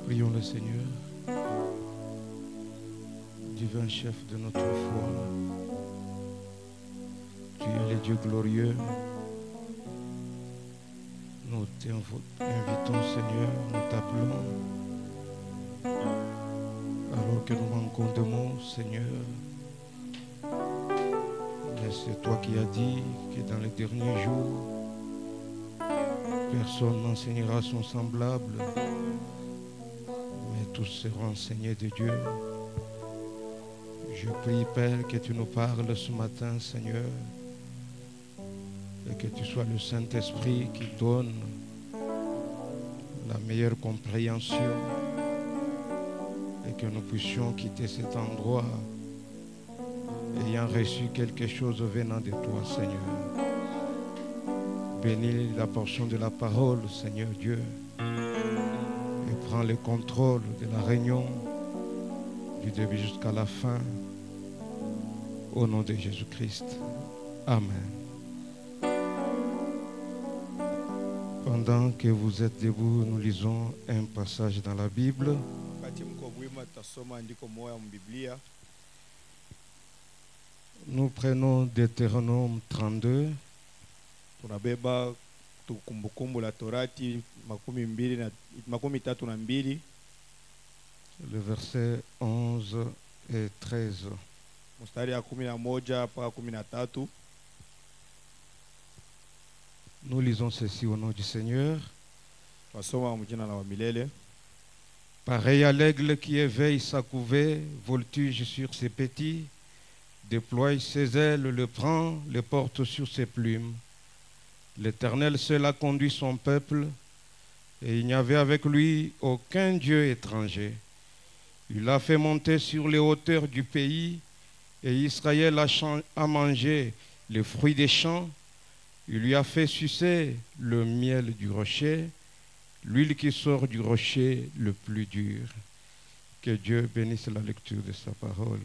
Prions le Seigneur, divin chef de notre foi. Tu es le Dieu glorieux. Nous t'invitons, Seigneur, nous t'appelons. Alors que nous manquons de mots, Seigneur, mais c'est toi qui as dit que dans les derniers jours, personne n'enseignera son semblable, mais tous seront enseignés de Dieu. Je prie, Père, que tu nous parles ce matin, Seigneur, et que tu sois le Saint-Esprit qui donne la meilleure compréhension et que nous puissions quitter cet endroit ayant reçu quelque chose venant de toi, Seigneur. Bénis la portion de la parole, Seigneur Dieu, et prends le contrôle de la réunion du début jusqu'à la fin, au nom de Jésus-Christ. Amen. Pendant que vous êtes debout, nous lisons un passage dans la Bible. Nous prenons Deutéronome 32. Le verset 11 et 13. Nous lisons ceci au nom du Seigneur. Pareil à l'aigle qui éveille sa couvée, voltige sur ses petits, déploie ses ailes, le prend, le porte sur ses plumes. L'Éternel seul a conduit son peuple, et il n'y avait avec lui aucun Dieu étranger. Il l'a fait monter sur les hauteurs du pays, et Israël a mangé les fruits des champs. Il lui a fait sucer le miel du rocher, l'huile qui sort du rocher le plus dur. Que Dieu bénisse la lecture de sa parole.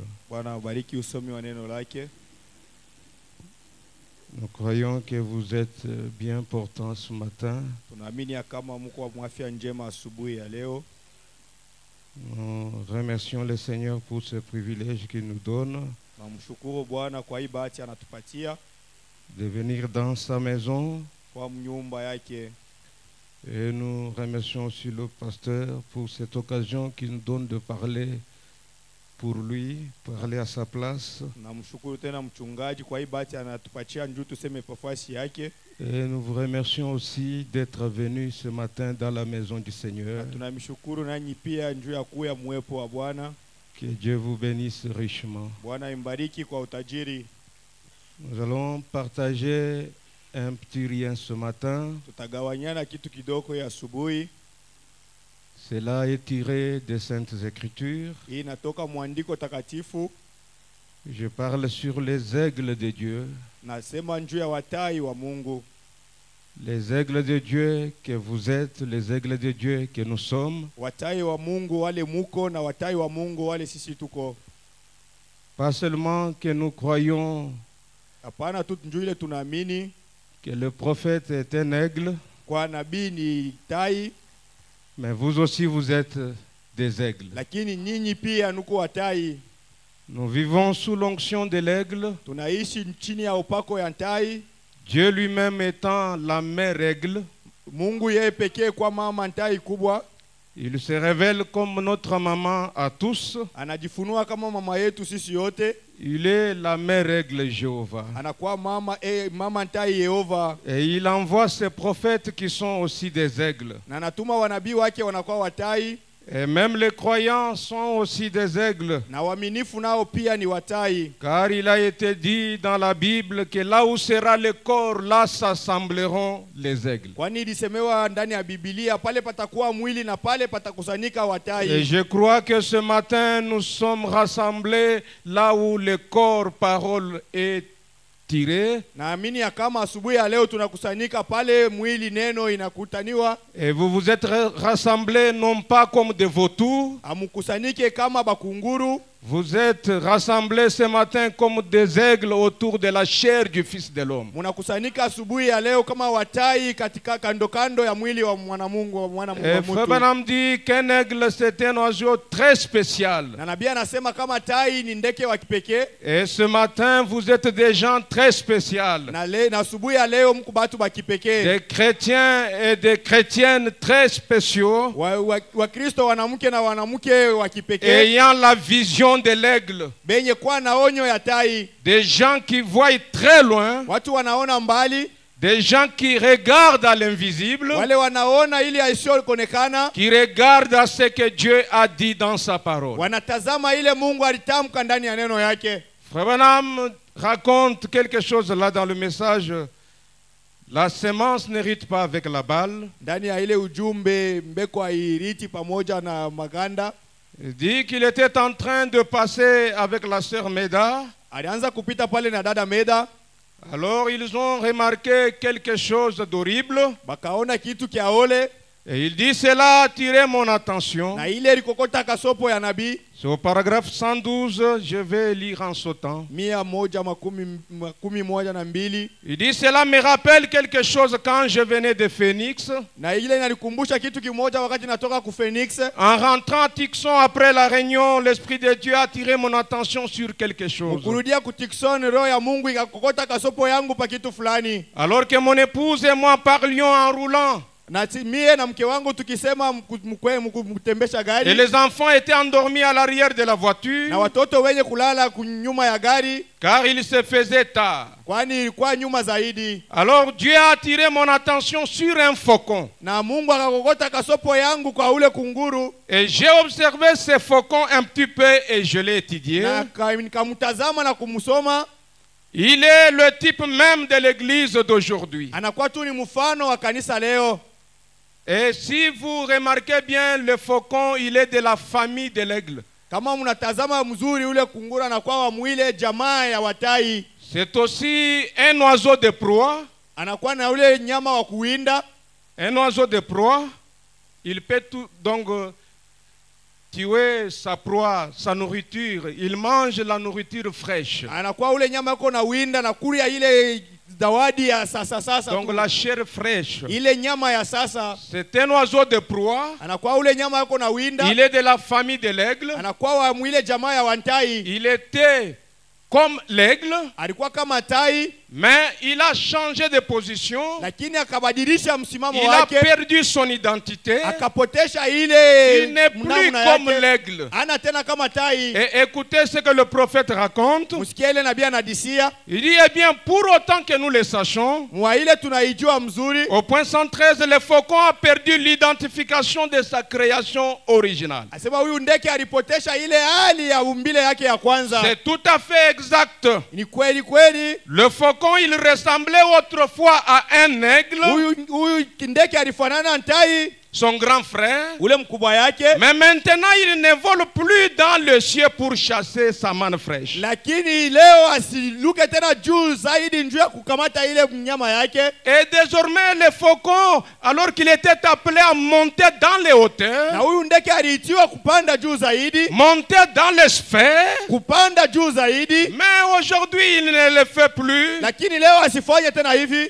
Nous croyons que vous êtes bien portants ce matin. Nous remercions le Seigneur pour ce privilège qu'il nous donne de venir dans sa maison. Et nous remercions aussi le pasteur pour cette occasion qu'il nous donne de parler pour lui, parler à sa place. Et nous vous remercions aussi d'être venus ce matin dans la maison du Seigneur. Que Dieu vous bénisse richement. Nous allons partager un petit rien ce matin. Cela est tiré des Saintes Écritures. Je parle sur les aigles de Dieu. Les aigles de Dieu que vous êtes, les aigles de Dieu que nous sommes. Pas seulement que nous croyons que le prophète est un aigle, mais vous aussi vous êtes des aigles. Nous vivons sous l'onction de l'aigle. Dieu lui-même étant la mère aigle. Il se révèle comme notre maman à tous. Anajifunua kama mama yetu sisi yote. Il est la mère aigle Jéhovah. Anakuwa mama ntai Yehova. Et il envoie ses prophètes qui sont aussi des aigles. Na anatuma wanabii wake wanakuwa watai. Et même les croyants sont aussi des aigles. Na waaminifu nao pia ni watai. Car il a été dit dans la Bible que là où sera le corps, là s'assembleront les aigles. Kwani ilisemewa ndani ya Biblia pale patakuwa mwili na pale patakusanyika watai. Et je crois que ce matin nous sommes rassemblés là où le corps, parole est tiré. Naamini ya kama asubuhi ya leo tunakusanyika pale mwili neno inakutaniwa. Et vous vous êtes rassemblés non pas comme des vautours. Amukusanyike kama bakunguru. Vous êtes rassemblés ce matin comme des aigles autour de la chair du Fils de l'homme. Munakusanyika asubuhi ya leo kama watai katika kando kando ya mwili wa mwana Mungu wa mwana Mungu. Et Frère Branham dit qu'un aigle c'est un oiseau très spécial. Na nabii anasema kama tai ni ndege wa kipekee. Et ce matin vous êtes des gens très spéciaux. Na asubuhi ya leo mko batu ba kipekee. Des chrétiens et des chrétiennes très spéciaux. Wa Kristo wanamke na wanamke wa kipekee. Ayant la vision de l'aigle. Benye kwa na onyo ya tai. Des gens qui voient très loin. Watu wanaona mbali. Des gens qui regardent à l'invisible. Wale wanaona ili isiyoonekana. Qui regardent à ce que Dieu a dit dans sa parole. Wanatazama ile Mungu alitamka ndani ya neno yake. Frère Branham raconte quelque chose là dans le message. La semence n'hérite pas avec la balle. Ndani ya ile ujumbe mbeko hairiti pamoja na maganda. Il dit qu'il était en train de passer avec la sœur Meda. Alianza kupita pale na dada Meda. Alors ils ont remarqué quelque chose d'horrible. Bakaona kitu kia ole. Et il dit cela a attiré mon attention. Na ile ilikokota kasopo ya nabii. C'est au paragraphe 112, je vais lire en sautant. Il dit cela me rappelle quelque chose quand je venais de Phoenix. En rentrant à Tucson après la réunion, l'Esprit de Dieu a attiré mon attention sur quelque chose. Alors que mon épouse et moi parlions en roulant. Et les enfants étaient endormis à l'arrière de la voiture. Car il se faisait tard. Alors Dieu a attiré mon attention sur un faucon. Et j'ai observé ce faucon un petit peu et je l'ai étudié. Il est le type même de l'église d'aujourd'hui. Et si vous remarquez bien, le faucon, il est de la famille de l'aigle. C'est aussi un oiseau de proie. Un oiseau de proie. Il peut donc tuer sa proie, sa nourriture. Il mange la nourriture fraîche. Donc la chair fraîche. C'est un oiseau de proie. Il est de la famille de l'aigle. Il était comme l'aigle. Mais il a changé de position. Il a perdu son identité. Il n'est plus comme l'aigle. Et écoutez ce que le prophète raconte. Il dit, eh bien, pour autant que nous le sachions, au point 113, le faucon a perdu l'identification de sa création originale. C'est tout à fait exact. Le faucon, il ressemblait autrefois à un aigle. Son grand frère. Mais maintenant il ne vole plus dans le ciel pour chasser sa manne fraîche. Et désormais le faucon, alors qu'il était appelé à monter dans les hauteurs, monter dans les sphères, mais aujourd'hui il ne le fait plus.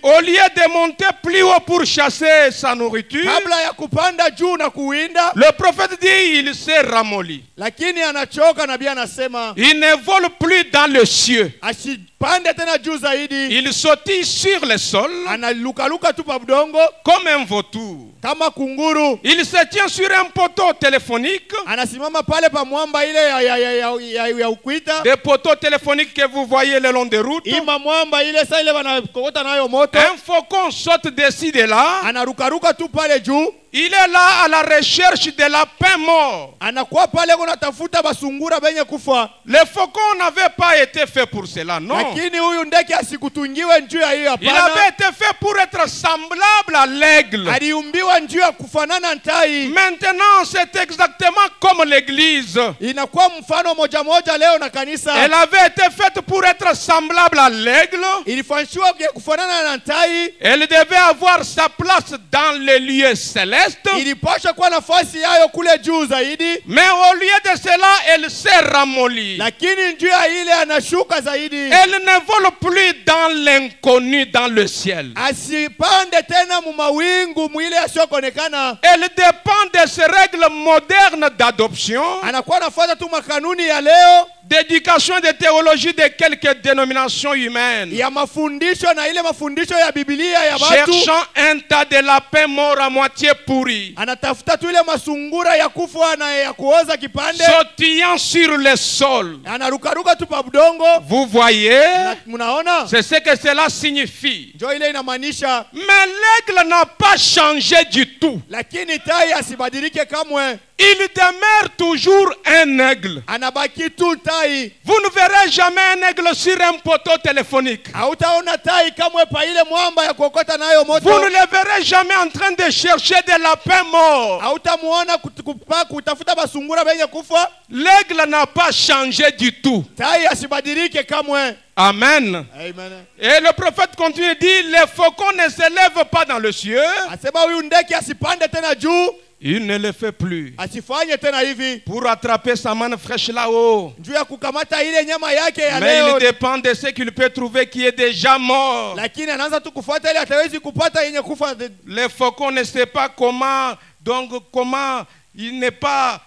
Au lieu de monter plus haut pour chasser sa nourriture, le prophète dit il s'est ramolli. Il ne vole plus dans le ciel. asipande tena juu zaidi. Il sautille sur le sol Analukaluka tu pa budongo comme un vautour. kama kunguru. Il se tient sur un poteau téléphonique. Anasimama pale pa mwamba ile ya ukuita. Des poteaux téléphoniques que vous voyez le long des routes. Ima mwamba ile sa ile wanakokota nayo moto. Un faucon saute dessus de là. Anarukaruka tu pale juu. Il est là à la recherche de lapins morts. Anakuwa pale kunatafuta basungura benye kufa. Le faucon n'avait pas été fait pour cela, non. Lakini huyu ndege asikutungiwe njuu ya hiyo hapana. Il avait été fait pour être semblable à l'aigle. Aliumbiwa njuu ya kufanana na tai. Maintenant, c'est exactement comme l'église. Inakuwa mfano moja moja leo na kanisa. Elle avait été faite pour être semblable à l'aigle. Ilifanywa kufanana na tai. Elle devait avoir sa place dans les lieux célestes. Ilipaswa kuwa nafasi yayo kule juu zaidi. Mais au lieu de cela, elle s'est ramollie. Lakini njuu ya ile anashuka zaidi. Elle ne vole plus dans l'inconnu dans le ciel. Asipande tena mu mawingu mwile asiyokonekana. Elle dépend de ces règles modernes d'adoption, Anakuwa nafuata tu makanuni ya leo. d'éducation et de théologie de quelques dénominations humaines, Ya mafundisho na ile mafundisho ya Biblia ya watu. cherchant un tas de lapins morts à moitié pourris, Anatafuta tu ile masungura ya kufa na ya kuoza kipande. sautillant sur le sol. Anarukaruka tu pa budongo. Vous voyez, Munaona? c'est ce que cela signifie. Ndio ile inamaanisha. Mais l'aigle n'a pas changé du tout. Lakini tai asibadilike kamwe. Il demeure toujours un aigle. Anabaki tu tai. Vous ne verrez jamais un aigle sur un poteau téléphonique. Hautaona tai kamwe pa ile mwamba ya kuokota nayo moto. Vous ne le verrez jamais en train de chercher des lapins morts. Hautamuona kutafuta basungura benye kufa. L'aigle n'a pas changé du tout. Tai asibadilike kamwe. Amen. Amen. Et le prophète continue de dire, les faucons ne s'élèvent pas dans le ciel. Asema huyu ndege asipande tena juu. Il ne le fait plus. Asifanye tena hivi. Pour attraper sa manne fraîche là-haut. Juu ya kukamata ile nyama yake ya Mais leo. il dépend de ce qu'il peut trouver qui est déjà mort. Lakini anaanza tu kufuata ile atawezi kupata yenye kufa. Les faucons ne savent pas comment, donc comment il n'est pas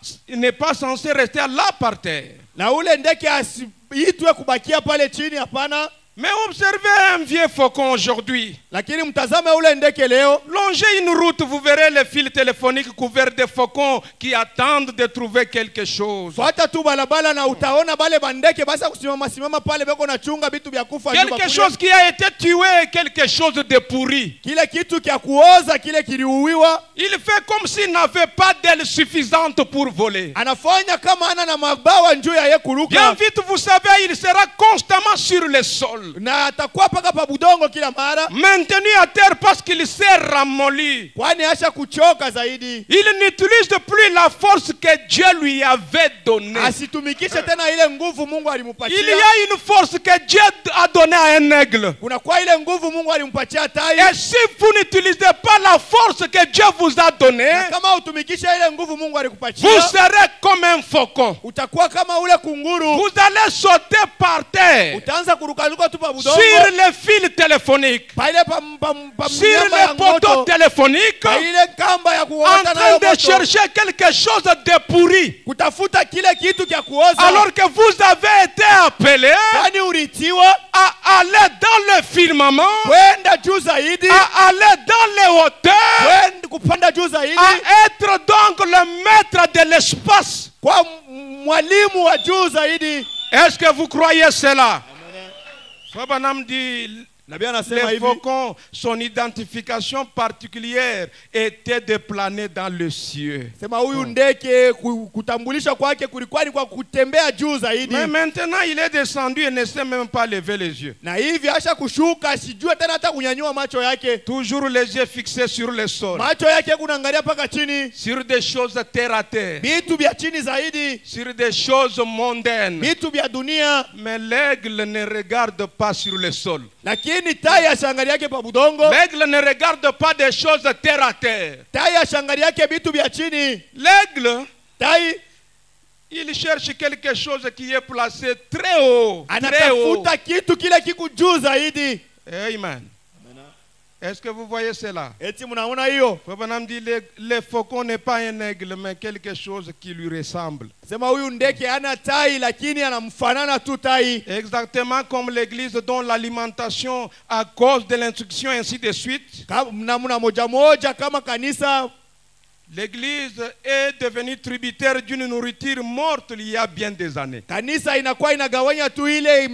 censé rester là par terre. Na ule ndege asiitwe kubakia pale chini hapana. Mais observez un vieux faucon aujourd'hui. Lakini mtazame ule ndege leo. Longez une route, vous verrez les fils téléphoniques couverts de faucons qui attendent de trouver quelque chose. Fuata tu balabala na utaona bale bandeke basa kusimama pale beko na chunga bitu vya kufa. Quelque chose qui a été tué, quelque chose de pourri. Kile kitu kia kuoza kile kiliuiwa. Il fait comme s'il n'avait pas d'ailes suffisantes pour voler. Anafanya kama ana na mabawa njuu ya ye kuruka. Bien vite, vous savez, il sera constamment sur le sol. Na atakuwa paka pa budongo kila mara. Maintenu à terre parce qu'il s'est ramolli. Kwani acha kuchoka zaidi. Il n'utilise plus la force que Dieu lui avait donnée. Asitumikishe tena ile nguvu Mungu alimpatia. Il y a une force que Dieu a donnée à un aigle. Kuna kwa ile nguvu Mungu alimpatia tai. Et si vous n'utilisez pas la force que Dieu vous a donnée, kama utumikishe ile nguvu Mungu alikupatia, vous serez comme un faucon. utakuwa kama ule kunguru. Vous allez sauter par terre. Utaanza kurukaruka tu pa budongo. Sur les fils téléphoniques. Sur les poteaux téléphoniques. En train de chercher quelque chose de pourri. Kutafuta kile kitu kia kuoza. Alors que vous avez été appelé kwani uritiwa à aller dans le firmament, kwenda juu zaidi, à aller dans les hauteurs, kwenda kupanda juu zaidi, à être donc le maître de l'espace. Kwa mwalimu wa juu zaidi. Est-ce que vous croyez cela? Fabanam dit, les faucons, son identification particulière était de planer dans le ciel. Sema huyu ndege kutambulisha kwake kulikuwa ni kwa kutembea juu zaidi. Mais maintenant il est descendu et ne sait même pas lever les yeux. Na hivi acha kushuka, sijue tena hata kunyanyua macho yake. Toujours les yeux fixés sur le sol. Macho yake kunaangalia paka chini. Sur des choses terre à terre. Vitu vya chini zaidi. Sur des choses mondaines. Vitu vya dunia. Mais l'aigle ne regarde pas sur le sol. Lakini tai ashangalia yake pa budongo. L'aigle ne regarde pas des choses terre à terre. Tai ashangalia yake vitu vya chini. L'aigle, tai, il cherche quelque chose qui est placé très haut. Anatafuta kitu kile kiku juu zaidi. Amen. Est-ce que vous voyez cela? Eti mnaona hiyo? Frère Branham dit le faucon n'est pas un aigle, mais quelque chose qui lui ressemble. Sema huyu ndege hana tai lakini anamfanana tu tai. Exactement comme l'église dont l'alimentation à cause de l'instruction ainsi de suite. Namna moja moja kama kanisa. L'église est devenue tributaire d'une nourriture morte il y a bien des années. Kanisa inakuwa inagawanya tu ile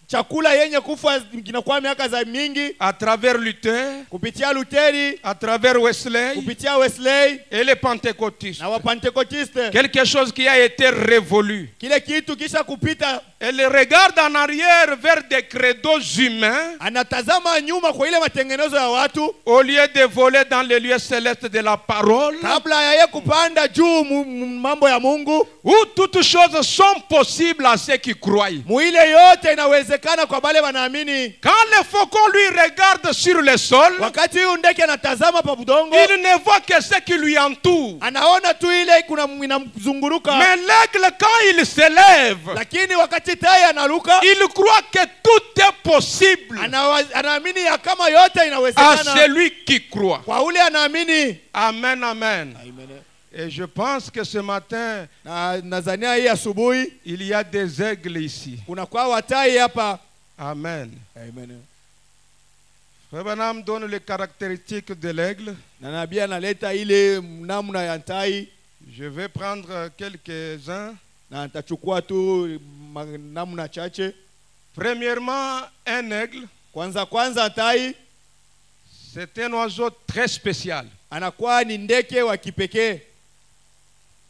chakula yenye kufa inakuwa miaka za mingi. À travers Luther, kupitia Lutheri, à travers Wesley, kupitia Wesley et les pentecôtistes. na wapentekotiste. Quelque chose qui a été révolu. Kile kitu kisha kupita. Elle regarde en arrière vers des credos humains. Anatazama nyuma kwa ile matengenezo ya watu. Au lieu de voler dans les lieux célestes de la parole. Kabla ya yeye kupanda juu mambo ya Mungu. Où toutes choses sont possibles à ceux qui croient. Muile yote inawezekana kwa wale wanaamini. Quand le faucon lui regarde sur le sol, wakati huyu ndege anatazama pa budongo, il ne voit que ce qui lui entoure. Anaona tu ile kuna inamzunguruka. Mais l'aigle quand il s'élève, lakini wakati tai analuka, il croit que tout est possible. Anaamini ya kama yote inawezekana. À celui qui croit. Kwa ule anaamini. Amen, amen. Et je pense que ce matin, il y a des aigles ici. Amen. Amen. Frère Branham donne les caractéristiques de l'aigle. Je vais prendre quelques-uns. Premièrement, un aigle. C'est un oiseau très spécial.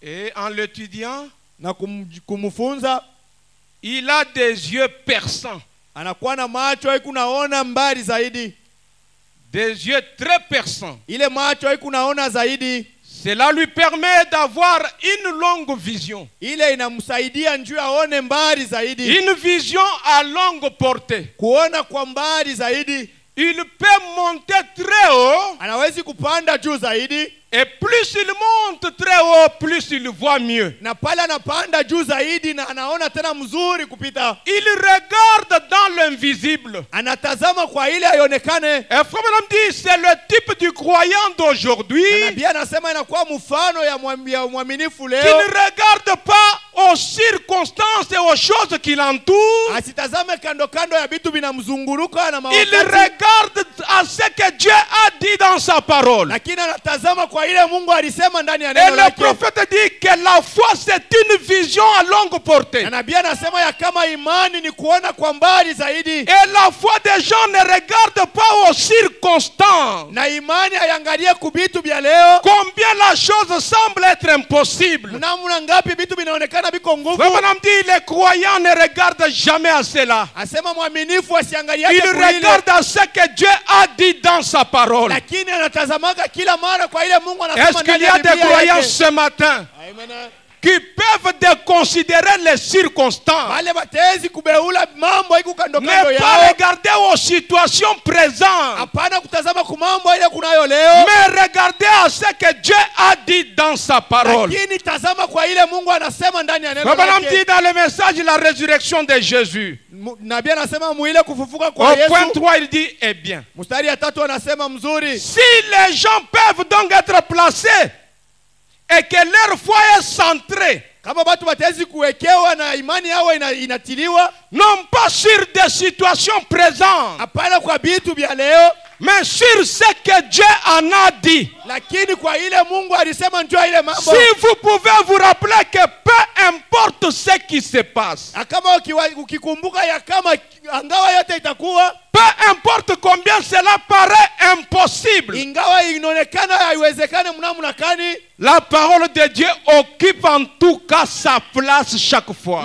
Et en l'étudiant, il a des yeux perçants. Des yeux très perçants. Cela lui permet d'avoir une longue vision. Une vision à longue portée. Il peut monter très haut. Et plus il monte très haut, plus il voit mieux. Il regarde dans l'invisible. Et Frère Branham dit, c'est le type du croyant d'aujourd'hui qui ne regarde pas aux circonstances et aux choses qui l'entourent. Il regarde à ce que Dieu a dit dans sa parole. Et le prophète dit que la foi c'est une vision à longue portée. Et la foi des gens ne regarde pas aux circonstances. Combien la chose semble être impossible. Branham dit les croyants ne regardent jamais à cela. Ils regardent à ce que Dieu a dit dans sa parole. Est-ce qu'il y a des croyants ce matin qui peuvent déconsidérer les circonstances, ne pas regarder aux situations présentes, mais regarder à ce que Dieu a dit dans sa parole? Abraham dit dans le message de la résurrection de Jésus, au point 3 il dit, eh bien, si les gens peuvent donc être placés et que leur foi est centrée, non pas sur des situations présentes, mais sur ce que Dieu en a dit. Si vous pouvez vous rappeler que peu importe ce qui se passe, peu importe combien cela paraît impossible, la parole de Dieu occupe en tout cas sa place chaque fois.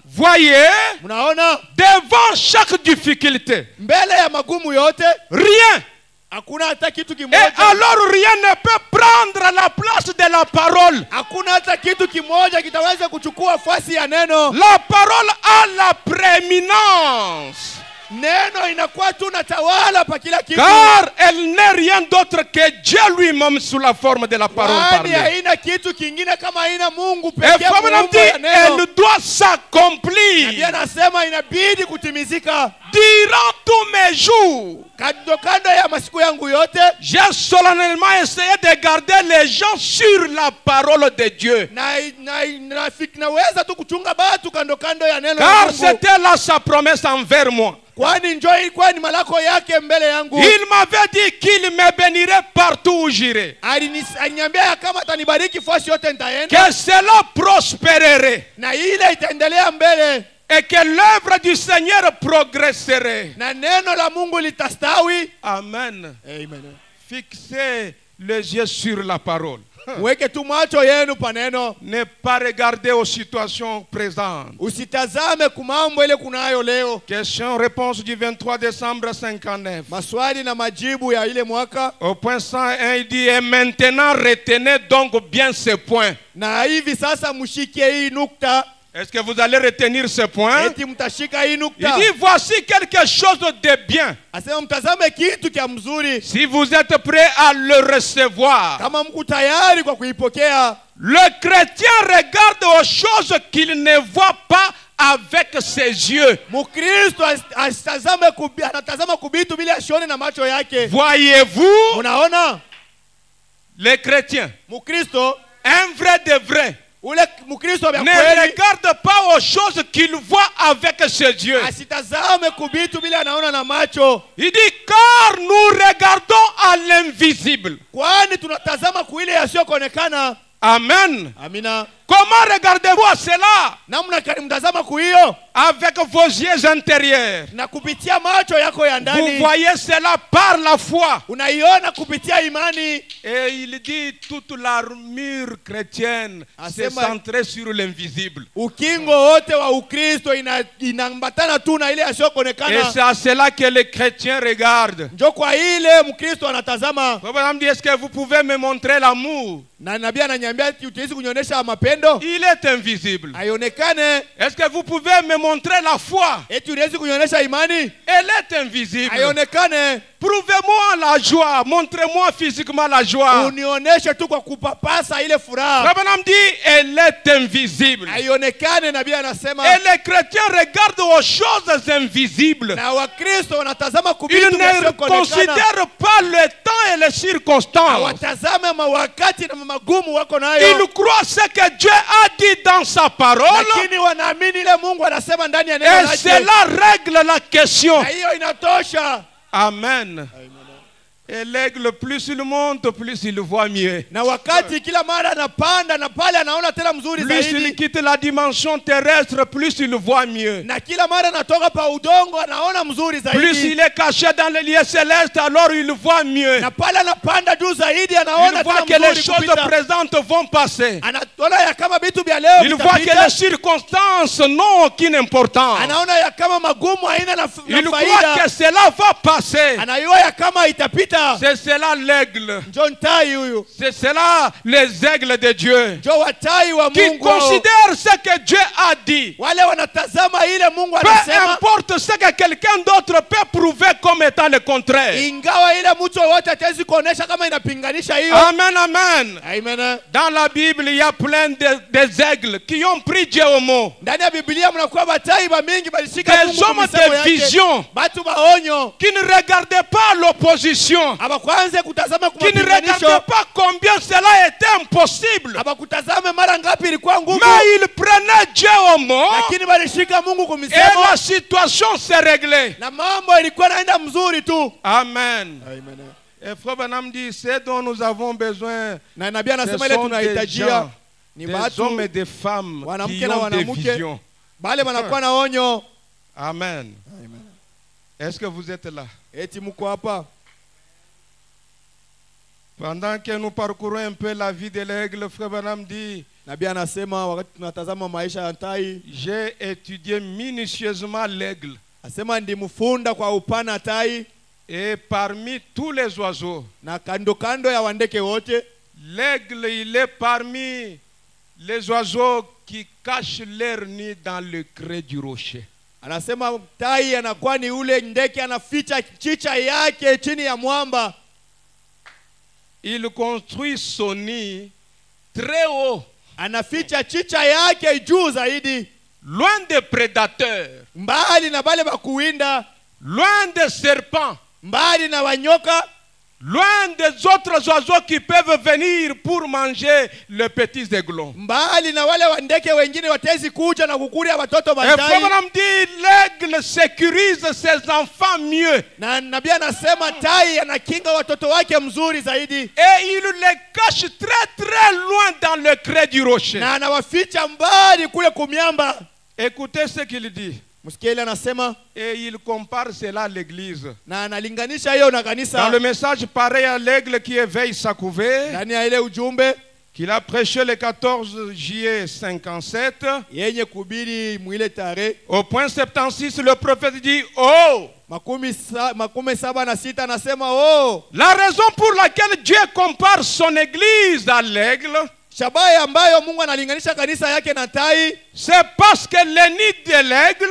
Voyez, devant chaque difficulté, rien. Et alors rien ne peut prendre la place de la parole. La parole a la prééminence. neno inakuwa tu natawala pa kila kitu. Car elle n'est rien d'autre que Dieu lui-même sous la forme de la parole Kwani parlée. haina kitu kingine kama haina Mungu Et pekee. Femme n'a dit, elle doit s'accomplir Ndiye anasema inabidi kutimizika. durant tous mes jours. Kando ya masiku yangu yote. J'ai solennellement essayé de garder les gens sur la parole de Dieu. Naweza tu kuchunga batu kando ya neno la Car Mungu. c'était là sa promesse envers moi. Kwani njoo ilikuwa ni malako yake mbele yangu. Il m'avait dit qu'il me bénirait partout où j'irai. Aliniambia kama atanibariki fasi yote nitaenda. Que cela prospérerait. Na ile itaendelea mbele. Et que l'œuvre du Seigneur progresserait. Na neno la Mungu litastawi. Amen. Amen. Fixez les yeux sur la parole. Mweke tu macho yenu pa neno. Ne pas regarder aux situations présentes. Usitazame kumambo ile kunayo leo. Question-réponse du 23 décembre 59. Maswali na majibu ya ile mwaka. Au point 101, il dit, et maintenant retenez donc bien ce point. Na hivi sasa mshikie hii nukta. Est-ce que vous allez retenir ce point? Eti mtashika hii Il nukta. dit, voici quelque chose de bien. Asema mtazame kitu kia mzuri. Si vous êtes prêts à le recevoir. Kama mko tayari kwa kuipokea. Le chrétien regarde aux choses qu'il ne voit pas avec ses yeux. Mkristo anatazama kubitu bila asione na macho yake. Voyez-vous? Unaona? Les chrétiens, Mkristo, un vrai de vrai, ule Mkristo ne regarde pas aux choses qu'il voit avec ses yeux. asitazame kubitu bila anaona na macho. Il dit, car nous regardons à l'invisible. Kwani tunatazama kuile yasiyoonekana. Amen. Amina. Comment regardez-vous à cela? Namna mtazama kuhiyo? Avec vos yeux intérieurs. Na kupitia macho yako ya ndani. Vous voyez cela par la foi. Unaiona kupitia imani. Et il dit toute l'armure chrétienne c'est centrée sur l'invisible. Ukingo wote wa Ukristo inaambatana tu na ile yasiyoonekana. Et c'est à cela que les chrétiens regardent. Ndio kwa ile Mkristo anatazama. Est-ce que vous pouvez me montrer l'amour? Na nabii ananiambia utiwezi kunyonyesha mapendo. Il est invisible. Haionekane. Est-ce que vous pouvez me montrer la foi? Eti unaweza kunyonyesha imani? Elle est invisible. Haionekane. Prouvez-moi la joie, montrez-moi physiquement la joie. Unioneshe tu kwa kupapasa ile furaha. Abraham dit, elle est invisible. Haionekane, nabii anasema. Et les chrétiens regardent aux choses invisibles. Na Wakristo wanatazama Ils kubitu ne considèrent pas le temps et les circonstances. Watazame mawakati na magumu wako nayo. Ils croient ce que Dieu a dit dans sa parole. Lakini wanaamini ile Mungu anasema ndani ya neno lake. Et cela règle la question. Na hiyo inatosha. Amen. Et l'aigle, plus il monte, plus il voit mieux. Na wakati kila mara anapanda na pale anaona tena mzuri zaidi. Plus il quitte la dimension terrestre, plus il voit mieux. Na kila mara anatoka pa udongo anaona mzuri zaidi. Plus il est caché dans les lieux célestes, alors il voit mieux. Na pale anapanda juu zaidi anaona il voit que les choses présentes vont passer. Anaona ya kama vitu vya leo il voit que les circonstances n'ont aucune importance. Anaona ya kama magumu haina na faida. Il croit que cela va passer. Anayua ya kama itapita. C'est cela l'aigle. C'est cela les aigles de Dieu. Qui considèrent ce que Dieu a dit. Peu importe ce que quelqu'un d'autre peut prouver comme étant le contraire. Amen, amen. Amen. Dans la Bible, il y a plein d'aigles qui ont pris Dieu au mot. Des hommes de vision qui ne regardaient pas l'opposition. Qui ne regardaient pas combien cela était impossible. Mais ils prenaient Dieu au mot. Et la situation s'est réglée. Amen. Et Frère Branham dit, ce dont nous avons besoin, ce sont des gens, des hommes et des femmes qui ont des visions. Amen. Est-ce que vous êtes là? Pendant que nous parcourons un peu la vie de l'aigle, Frère Branham dit, j'ai étudié minutieusement l'aigle. Et parmi tous les oiseaux, l'aigle, il est parmi les oiseaux qui cachent leur nid dans le creux du rocher. Anasema tai anakuwa ni ule ndege anaficha chicha yake chini ya mwamba. Il construit son nid très haut. Anaficha chicha yake juu zaidi. Loin des prédateurs. Mbali na bale bakuwinda. Loin des serpents. Mbali na wanyoka. Loin des autres oiseaux qui peuvent venir pour manger les petits aiglons. Mbali na wale wandeke wengine watezi kuja na kukulia watoto batai. batai. Et Abraham dit l'aigle sécurise ses enfants mieux. Na nabii anasema tai anakinga watoto wake mzuri zaidi. Et il les cache très loin dans le creux du rocher. Na anawaficha mbali kule kumiamba. Écoutez ce qu'il dit. Et il compare cela à l'église. Dans le message pareil à l'aigle qui éveille sa couvée, qu'il a prêché le 14 juillet 57, au point 76, le prophète dit, oh! La raison pour laquelle Dieu compare son église à l'aigle, c'est parce que le nid de l'aigle,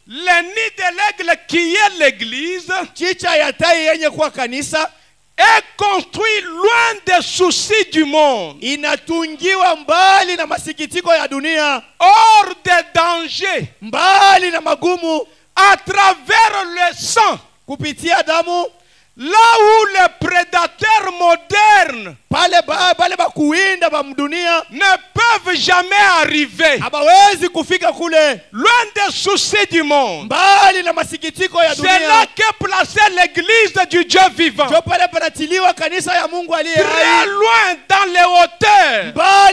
le nid de l'aigle qui est l'église, est construit loin des soucis du monde, hors des dangers, à travers le sang, là où les prédateurs modernes ne peuvent jamais arriver, loin des soucis du monde. C'est là qu'est placée l'église du Dieu vivant, très loin dans les hauteurs, là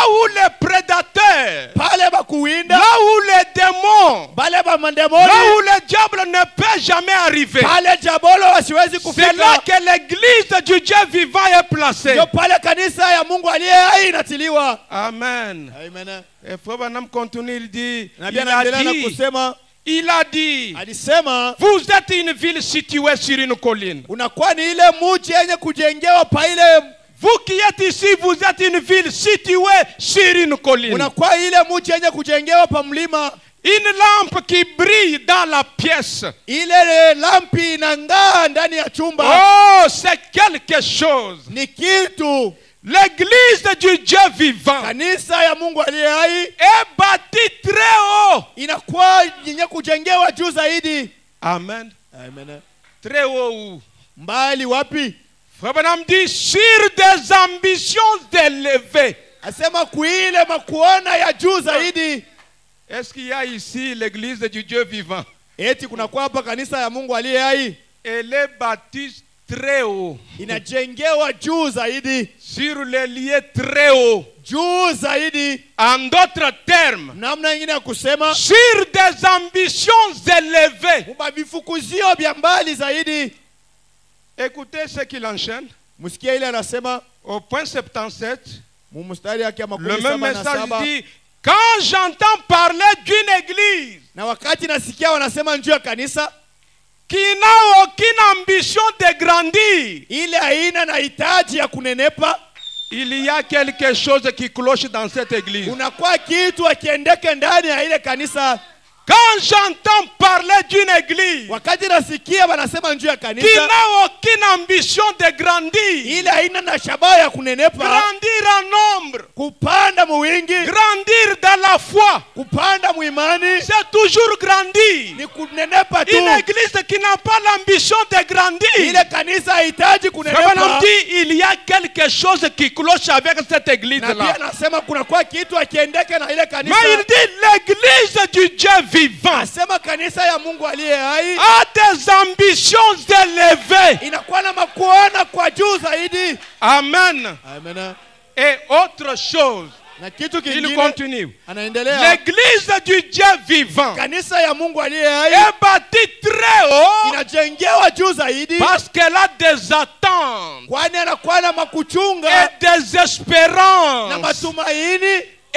où les prédateurs, là où les démons, là où le diable ne peut jamais arriver. C'est là que l'église du Dieu vivant est placée. Amen. Et Frère Branham continue, il dit, il a dit, vous êtes une ville située sur une colline. Vous qui êtes ici, vous êtes une ville située sur une colline. Une lampe qui brille dans la pièce. Oh, c'est quelque chose. L'église du Dieu vivant est bâtie très haut. Amen. Très haut. Frère Branham dit sur des ambitions élevées. Est-ce qu'il y a ici l'église du Dieu vivant? Elle est bâtie très haut. Sur les lieux très hauts. En d'autres termes, sur des ambitions élevées. Écoutez ce qu'il enchaîne. Au point 77, le même message dit, quand j'entends parler d'une église qui n'a aucune ambition de grandir, il y a quelque chose qui cloche dans cette église. Quand j'entends parler d'une église qui n'a aucune ambition de grandir, grandir en nombre, grandir dans la foi, c'est toujours grandir. Une église qui n'a pas l'ambition de grandir, il y a quelque chose qui cloche avec cette église-là. Mais il dit l'église du Dieu vivant a des ambitions élevées. Amen. Et autre chose, il continue. L'église du Dieu vivant est bâtie très haut parce qu'elle a des attentes et des espérances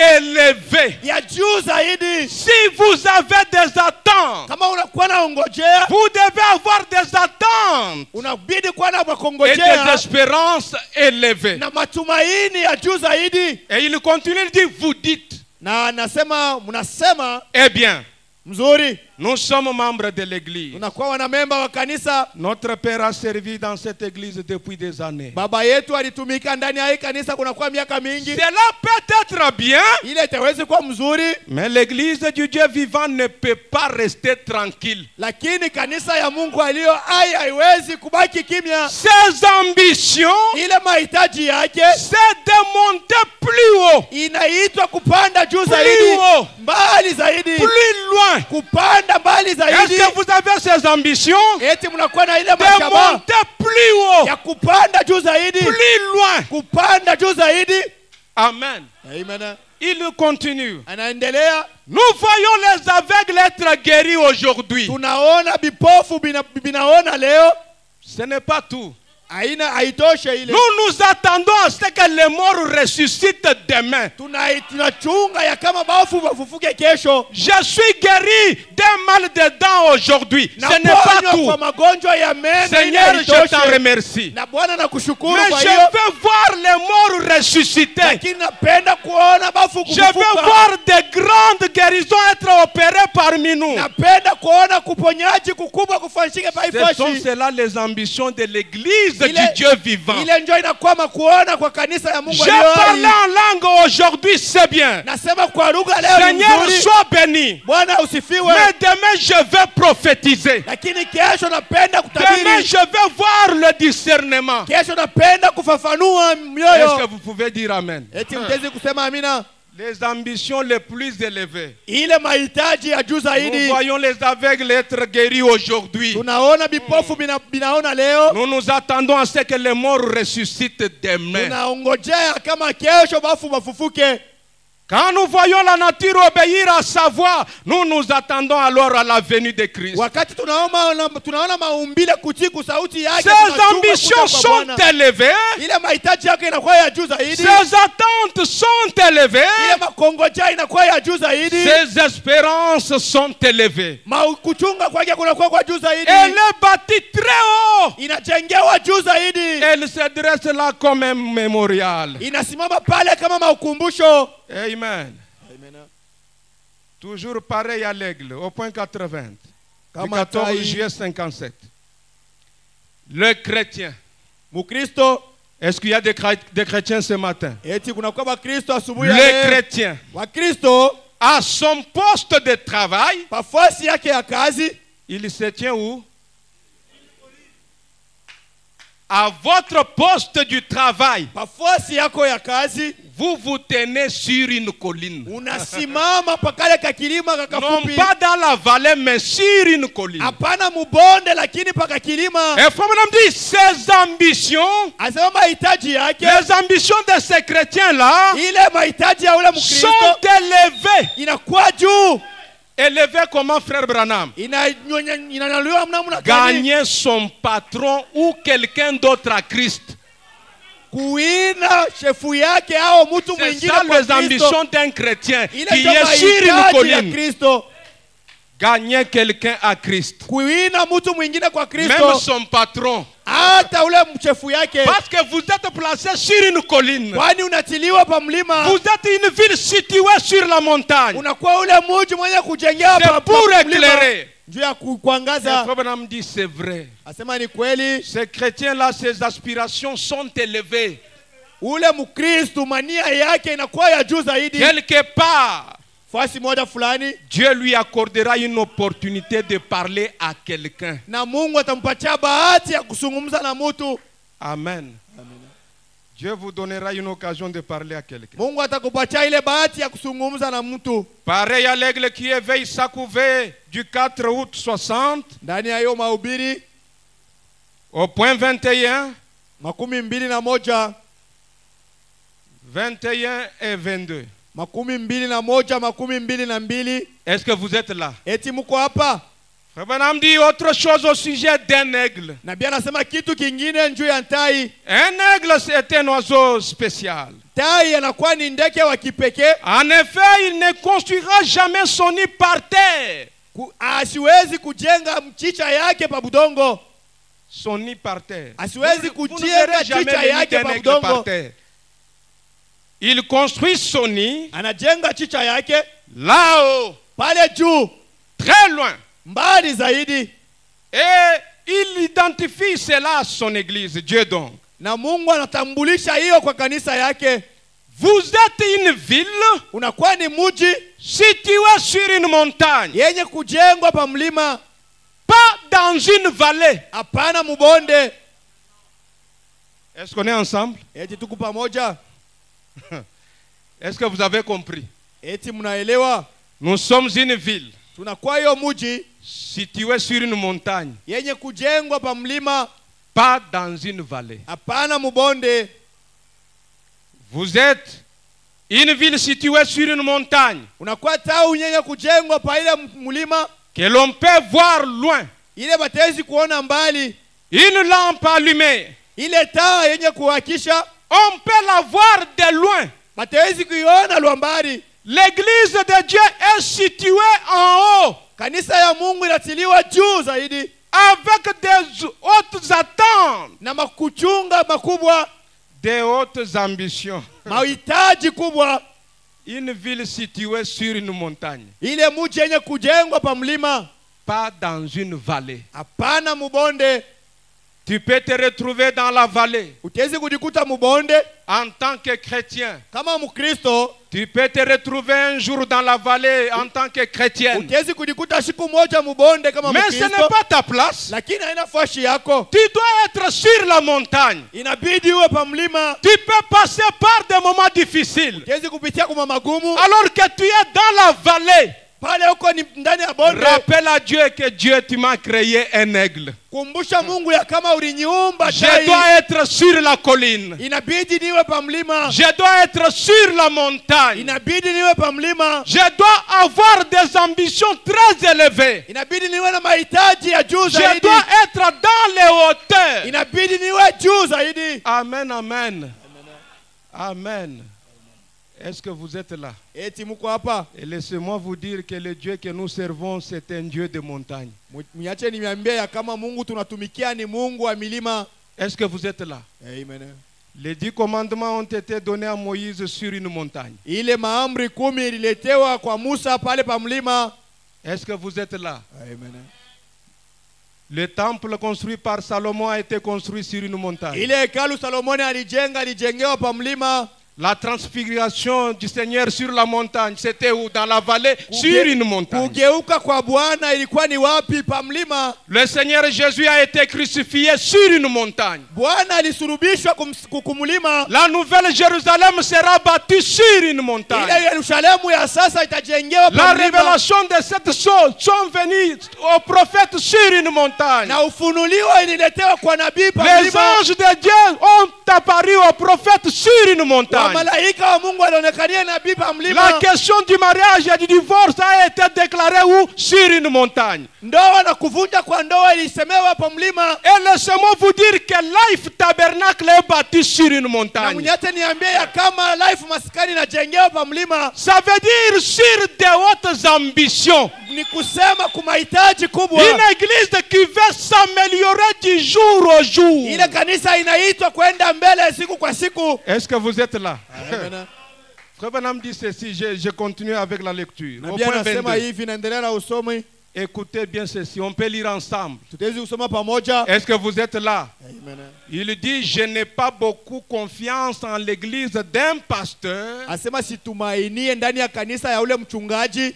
élevé. Si vous avez des attentes, vous devez avoir des attentes et des espérances élevées. Et il continue de dire, vous dites. Na anasema mnasema Eh bien, mzuri. nous sommes membres de l'église. Tunakuwa wanamemba wa kanisa. Notre père a servi dans cette église depuis des années. Baba yetu alitumika ndani ya hii kanisa kunakuwa miaka mingi. Cela peut être bien, Ile itaweza kuwa mzuri, mais l'église du Dieu vivant ne peut pas rester tranquille. lakini kanisa ya Mungu aliyo hai haiwezi kubaki kimya. Ses ambitions, Ile mahitaji yake c'est de monter plus haut, inaitwa kupanda juu plus zaidi, haut, mbali zaidi, plus loin. kupanda mbali Est-ce zaidi. que vous avez ces ambitions Eti mnakuwa na ile de mashaba monter plus haut, ya kupanda juu zaidi, plus loin? kupanda juu zaidi. Amen. Amen. Il continue. Anaendelea, Nous voyons les aveugles être guéris aujourd'hui. tunaona vipofu binaona leo. Ce n'est pas tout. Haina haitoshe ile. Nous nous attendons à ce que les morts ressuscitent demain. Tunachunga ya kama bafu wafufuke kesho. Je suis guéri d'un mal de dents aujourd'hui. Ce n'est pas Kwa tout. magonjwa ya meno. Seigneur, je t'en remercie. Na Bwana nakushukuru Mais kwa je hiyo. veux voir les morts ressuscités. Lakini napenda kuona bafu Je veux kufufuka. voir des grandes guérisons être opérées parmi nous. Napenda kuona kuponyaji kukubwa kufanyike Ce sont paifashi. cela les ambitions de l'église du Ile- Dieu vivant. Ile njoo inakwama kuona kwa kanisa ya Mungu Je aliyo parle hai. en langue aujourd'hui, c'est bien. Nasema kwa lugha leo ni Seigneur, nzuri. sois béni. Bwana usifiwe. Mais demain, je vais prophétiser. Lakini kesho napenda Demain, kutabiri. je vais voir le discernement. Kesho napenda kufafanua Est-ce que mioyo. vous pouvez dire Amen? Eti mtezi kusema amina. Les ambitions les plus élevées. Ile mahitaji ya juu Nous zaidi. voyons les aveugles être guéris aujourd'hui. Tunaona vipofu binaona leo. Nous nous attendons à ce que les morts ressuscitent demain. Tunaongojea kama kesho bafu bafufuke. Quand nous voyons la nature obéir à sa voix, nous nous attendons alors à la venue de Christ. Wakati tunaona maumbile kutii sauti yake. Ces tunachunga ambitions kuja kwa sont Bwana. élevées. Ile mahitaji yake inakuwa ya juu zaidi. Ces attentes sont élevées. Ile makongoja inakuwa ya juu zaidi. Ses espérances sont élevées. Kuchunga kwake kunakuwa kwa juu zaidi. Elle est bâtie très haut. Inajengewa juu zaidi. Elle se dresse là comme un mémorial. Inasimama pale kama maukumbusho. Amen. Toujours pareil à l'aigle, au point 80, du 14 juillet 57. Le chrétien. Mukristo. Est-ce qu'il y a des chrétiens ce matin? Eti kunakuwa Bakristo asubuhi. Le chrétien. Wakristo À son poste de travail, nafasi yake ya kazi. il se tient où? À votre poste du travail, Nafasi yako ya kazi. vous vous tenez sur une colline. Unasimama pakale kakilima Non kakafupi. pas dans la vallée, mais sur une colline. Hapana mubonde lakini pakakilima. Et faut me dire, ces ambitions, Asema mahitaji yake. les ambitions de ces chrétiens-là, Ile mahitaji ya ule Mkristo sont élevées. inakuwa juu. Élevées comment, frère Branham? Inanyanyuliwa namna gani? Gagner son patron ou quelqu'un d'autre à Christ. Kuina shefu yake au mtu C'est mwingine ça kwa les Kristo. ambitions d'un chrétien Ile qui ndio est sur une mahitaji ya colline. Kristo. Gagner quelqu'un à Christ. Kuina mtu mwingine kwa Même Kristo. son patron. Hata ule shefu yake. Parce que vous êtes placé sur une colline. Kwani unatiliwa pa mlima. Vous êtes une ville située sur la montagne. Unakuwa ule mji mwenye kujengewa C'est pour éclairer. Juu ya kuangaza. Le Branham dit c'est vrai. Asema ni kweli. Ces chrétiens-là, ces aspirations sont élevées. Ule Mkristo mania yake inakuwa ya juu zaidi. Quelque part, Fasi moja fulani. Dieu lui accordera une opportunité de parler à quelqu'un. Na Mungu atampatia bahati ya kuzungumza na mtu. Amen. Dieu vous donnera une occasion de parler à quelqu'un. Mungu atakupatia ile bahati ya kuzungumza na mtu. Pareil à l'aigle qui éveille sa couvée du 4 août 60, Ndani ya hiyo mahubiri au point 21, 21, 21 et 22. 21, 22. Est-ce que vous êtes là? Eti mko hapa? Frère Branham dit autre chose au sujet d'un aigle. Na bia anasema kitu kingine juu ya tai. Un aigle, c'est un oiseau spécial. Tai anakuwa ni ndege wa kipekee. En effet, il ne construira jamais son nid par terre. Asiwezi kujenga mchicha yake pa budongo. Son nid par terre. Asiwezi Vous ne kujenga verrez jamais chicha le nid yake d'un pa aigle par budongo. terre. il construit son nid anajenga chicha yake là-haut, pale juu très loin. mbali zaidi, Et il identifie cela à son église, Dieu donc. na Mungu anatambulisha hiyo kwa kanisa yake. Vous êtes une ville Unakuwa ni mji située sur une montagne, yenye kujengwa pa mlima, pas dans une vallée. hapana mubonde. Est-ce qu'on est ensemble? Eti tuko pamoja? Est-ce que vous avez compris? Eti mnaelewa? Nous sommes une ville Tunakuwa hiyo mji située sur une montagne, yenye kujengwa pa mlima, pas dans une vallée. hapana mubonde. Vous êtes une ville située sur une montagne Unakuwa tau yenye kujengwa pa ile mlima, que l'on peut voir loin. ile batezi kuona mbali, Une lampe allumée, ile taa yenye kuhakisha on peut la voir de loin. batezi kuiona lwa mbali. L'église de Dieu est située en haut, Kanisa ya Mungu inatiliwa juu zaidi avec des hautes attentes, na makuchunga makubwa, des hautes ambitions. mahitaji kubwa. Une ville située sur une montagne, Ile mji yenye kujengwa pa mlima, pas dans une vallée. hapana mubonde. Tu peux te retrouver dans la vallée Utezi kujikuta mubonde en tant que chrétien. kama Mkristo, Tu peux te retrouver un jour dans la vallée en tant que chrétienne. utezi kujikuta siku moja mubonde kama Mais ce n'est Mkristo, pas ta place. lakini haina fashi yako. Tu dois être sur la montagne. Inabidi uwe pa mlima. Tu peux passer par des moments difficiles. Utezi kupitia kwa magumu, Alors que tu es dans la vallée. pale huko ni ndani ya bonde. Rappelle à Dieu que Dieu, tu m'as créé un aigle. Kumbusha Mungu ya kama uliniumba Je tai. dois être sur la colline. Inabidi niwe pa mlima. Je dois être sur la montagne. Inabidi niwe pa mlima. Je dois avoir des ambitions très élevées. Inabidi niwe na mahitaji ya juu Je zaidi. dois être dans les hauteurs. Inabidi niwe juu zaidi. Amen, amen. Amen. Est-ce que vous êtes là? Eti muko hapa? Et laissez-moi vous dire que le Dieu que nous servons, c'est un Dieu de montagne. Miache nimeambia ya kama Mungu tunatumikia ni Mungu wa milima. Est-ce que vous êtes là? Amen. Les 10 commandements ont été donnés à Moïse sur une montagne. Ile maamri 10 ililetewa kwa Musa pale pa mlima. Est-ce que vous êtes là? Amen. Le temple construit par Salomon a été construit sur une montagne. Ile hekalu Salomoni alijengewa pa mlima. La transfiguration du Seigneur sur la montagne, c'était où? Dans la vallée, sur une montagne. Kugeuka kwa Bwana ilikuwa ni wapi? Pa mlima. Le Seigneur Jésus a été crucifié sur une montagne. Bwana alisulubishwa kumlima. La nouvelle Jérusalem sera bâtie sur une montagne. Ile Yerusalemu ya sasa itajengewa La pa mlima. révélation de cette chose sont venues au prophète sur une montagne. Na ufunuliwa ililetewa kwa nabii pa Les mlima. anges de Dieu ont apparu au prophète sur une montagne. Malaika wa Mungu walionekania nabii pa mlima. La question du mariage et du divorce a été déclarée où? Sur une montagne. Ndoa na kuvunja kwa ndoa ilisemewa pa mlima. Et laissez-moi vous dire que Life Tabernacle est bâti sur une Na montagne. mnyate niambie ya kama Life Maskani inajengewa pa mlima. Ça veut dire sur des hautes ambitions. Ni kusema kumahitaji kubwa. Une église qui veut s'améliorer du jour au jour. Ile kanisa inaitwa kwenda mbele siku kwa siku. Est-ce que vous êtes là? Amen. Frère Branham dit ceci, je continue avec la lecture. Au Nabii point anasema 22. hivi, naendelea na usomi. Écoutez bien ceci, on peut lire ensemble. Tutaweza kusoma pamoja. Est-ce que vous êtes là? Amen. Il dit, je n'ai pas beaucoup confiance en l'église d'un pasteur Asema situmainie ndani ya kanisa ya ule mchungaji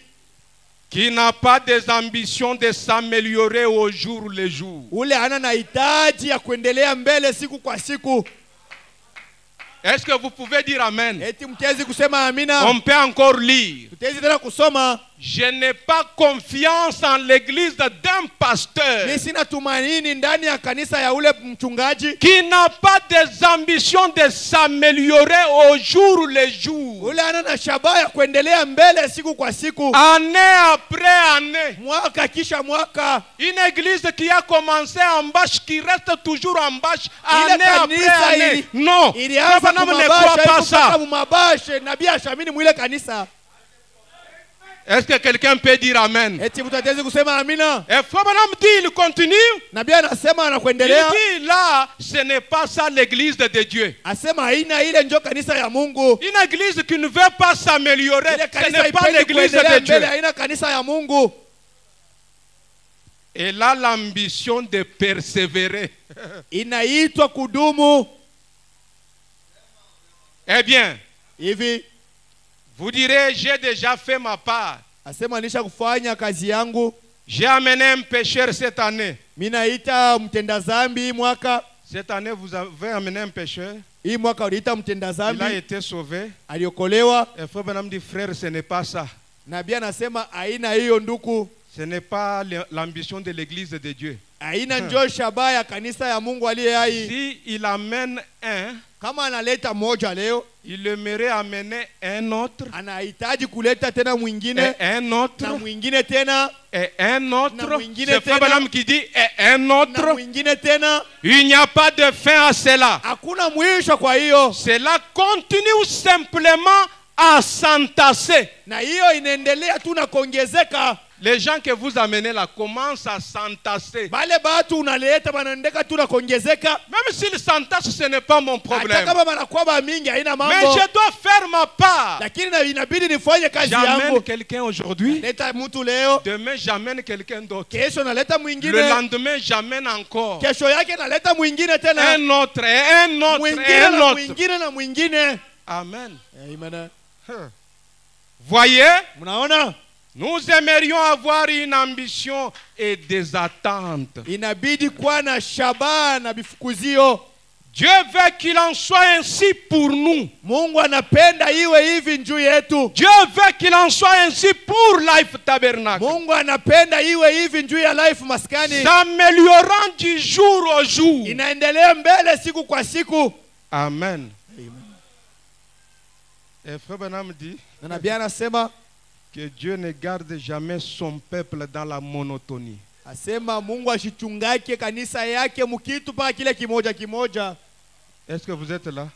qui n'a pas des ambitions de s'améliorer au jour le jour. ule hana na hitaji ya kuendelea mbele siku kwa siku. Est-ce que vous pouvez dire amen? Eti mtezi kusema amina. On peut encore lire. Tutaweza tena kusoma. Je n'ai pas confiance en l'église d'un pasteur Mimi sina tumaini ndani ya kanisa ya ule mchungaji qui n'a pas des ambitions de s'améliorer au jour le jour. ule hana na shabaha ya kuendelea mbele siku kwa siku, Année après année. mwaka kisha mwaka. Une église qui a commencé en bâche, qui reste toujours en bâche, Ile année après kanisa année. Non, ilianza Branham ne croit pas ça. kumabashe. Nabii ashamini mwile kanisa. Est-ce que quelqu'un peut dire Amen? Eti mtu ataweza kusema amina? Et Frère Branham dit, il continue. Nabii anasema Il anakuendelea. dit là, ce n'est pas ça l'église de Dieu. Asema haina ile njo kanisa ya Mungu. Une église qui ne veut pas s'améliorer, Ile ce kanisa n'est pas ipendi l'église kuendelea de Dieu. mbele, haina kanisa ya Mungu. Elle a l'ambition de persévérer. Inaitwa kudumu. Eh bien, Hivi vous direz, j'ai déjà fait ma part. asema nisha kufanya kazi yangu. J'ai amené un pécheur cette année. Mimi naita mtenda zambi hii mwaka. Cette année, vous avez amené un pécheur. Hii mwaka uliita mtenda Il a zambi, été sauvé. aliokolewa. Et Frère Branham dit, frère, ce n'est pas ça. Nabii anasema haina hiyo nduku. Ce n'est pas l'ambition de l'église de Dieu. Haina njo shabaha ya kanisa ya Mungu aliye hai. Si il amène un, Kama analeta moja leo, il aimerait amener un autre, anahitaji kuleta tena mwingine et un autre, na mwingine tena et un autre. Na mwingine C'est Frère tena. Branham qui dit, et un na autre. mwingine tena. Il n'y a pas de fin à cela. Hakuna mwisho kwa hiyo, Cela continue simplement à s'entasser. na hiyo inaendelea tu na kuongezeka. Les gens que vous amenez là commencent à s'entasser. Bale batu unaleta banaendeka tu na kuongezeka. Même s'ils s'entassent, ce n'est pas mon Hata problème. kama banakuwa ba mingi haina Mais mambo, je dois faire ma part. lakini inabidi nifanye kazi J'amène yangu. quelqu'un aujourd'hui. Leta mtu leo, Demain, j'amène quelqu'un d'autre. kesho naleta Le mwingine, lendemain, j'amène encore kesho yake naleta mwingine tena, un autre, et un autre, et mwingine un na autre. mwingine na mwingine. Amen. Amen. Voyez, Mnaona, nous aimerions avoir une ambition et des attentes. inabidi kuwa na shabaha na bifukuzio. Dieu veut qu'il en soit ainsi pour nous. Mungu anapenda iwe hivi juu yetu. Dieu veut qu'il en soit ainsi pour Life Tabernacle. Mungu anapenda iwe hivi juu ya Life Maskani. S'améliorant du jour au jour. Inaendelea mbele siku kwa siku. Amen. Et Frère Branham dit Na nabii anasema, que Dieu ne garde jamais son peuple dans la monotonie. asema Mungu ashichungake kanisa yake mukitu paka kile kimoja kimoja. Est-ce que vous êtes là?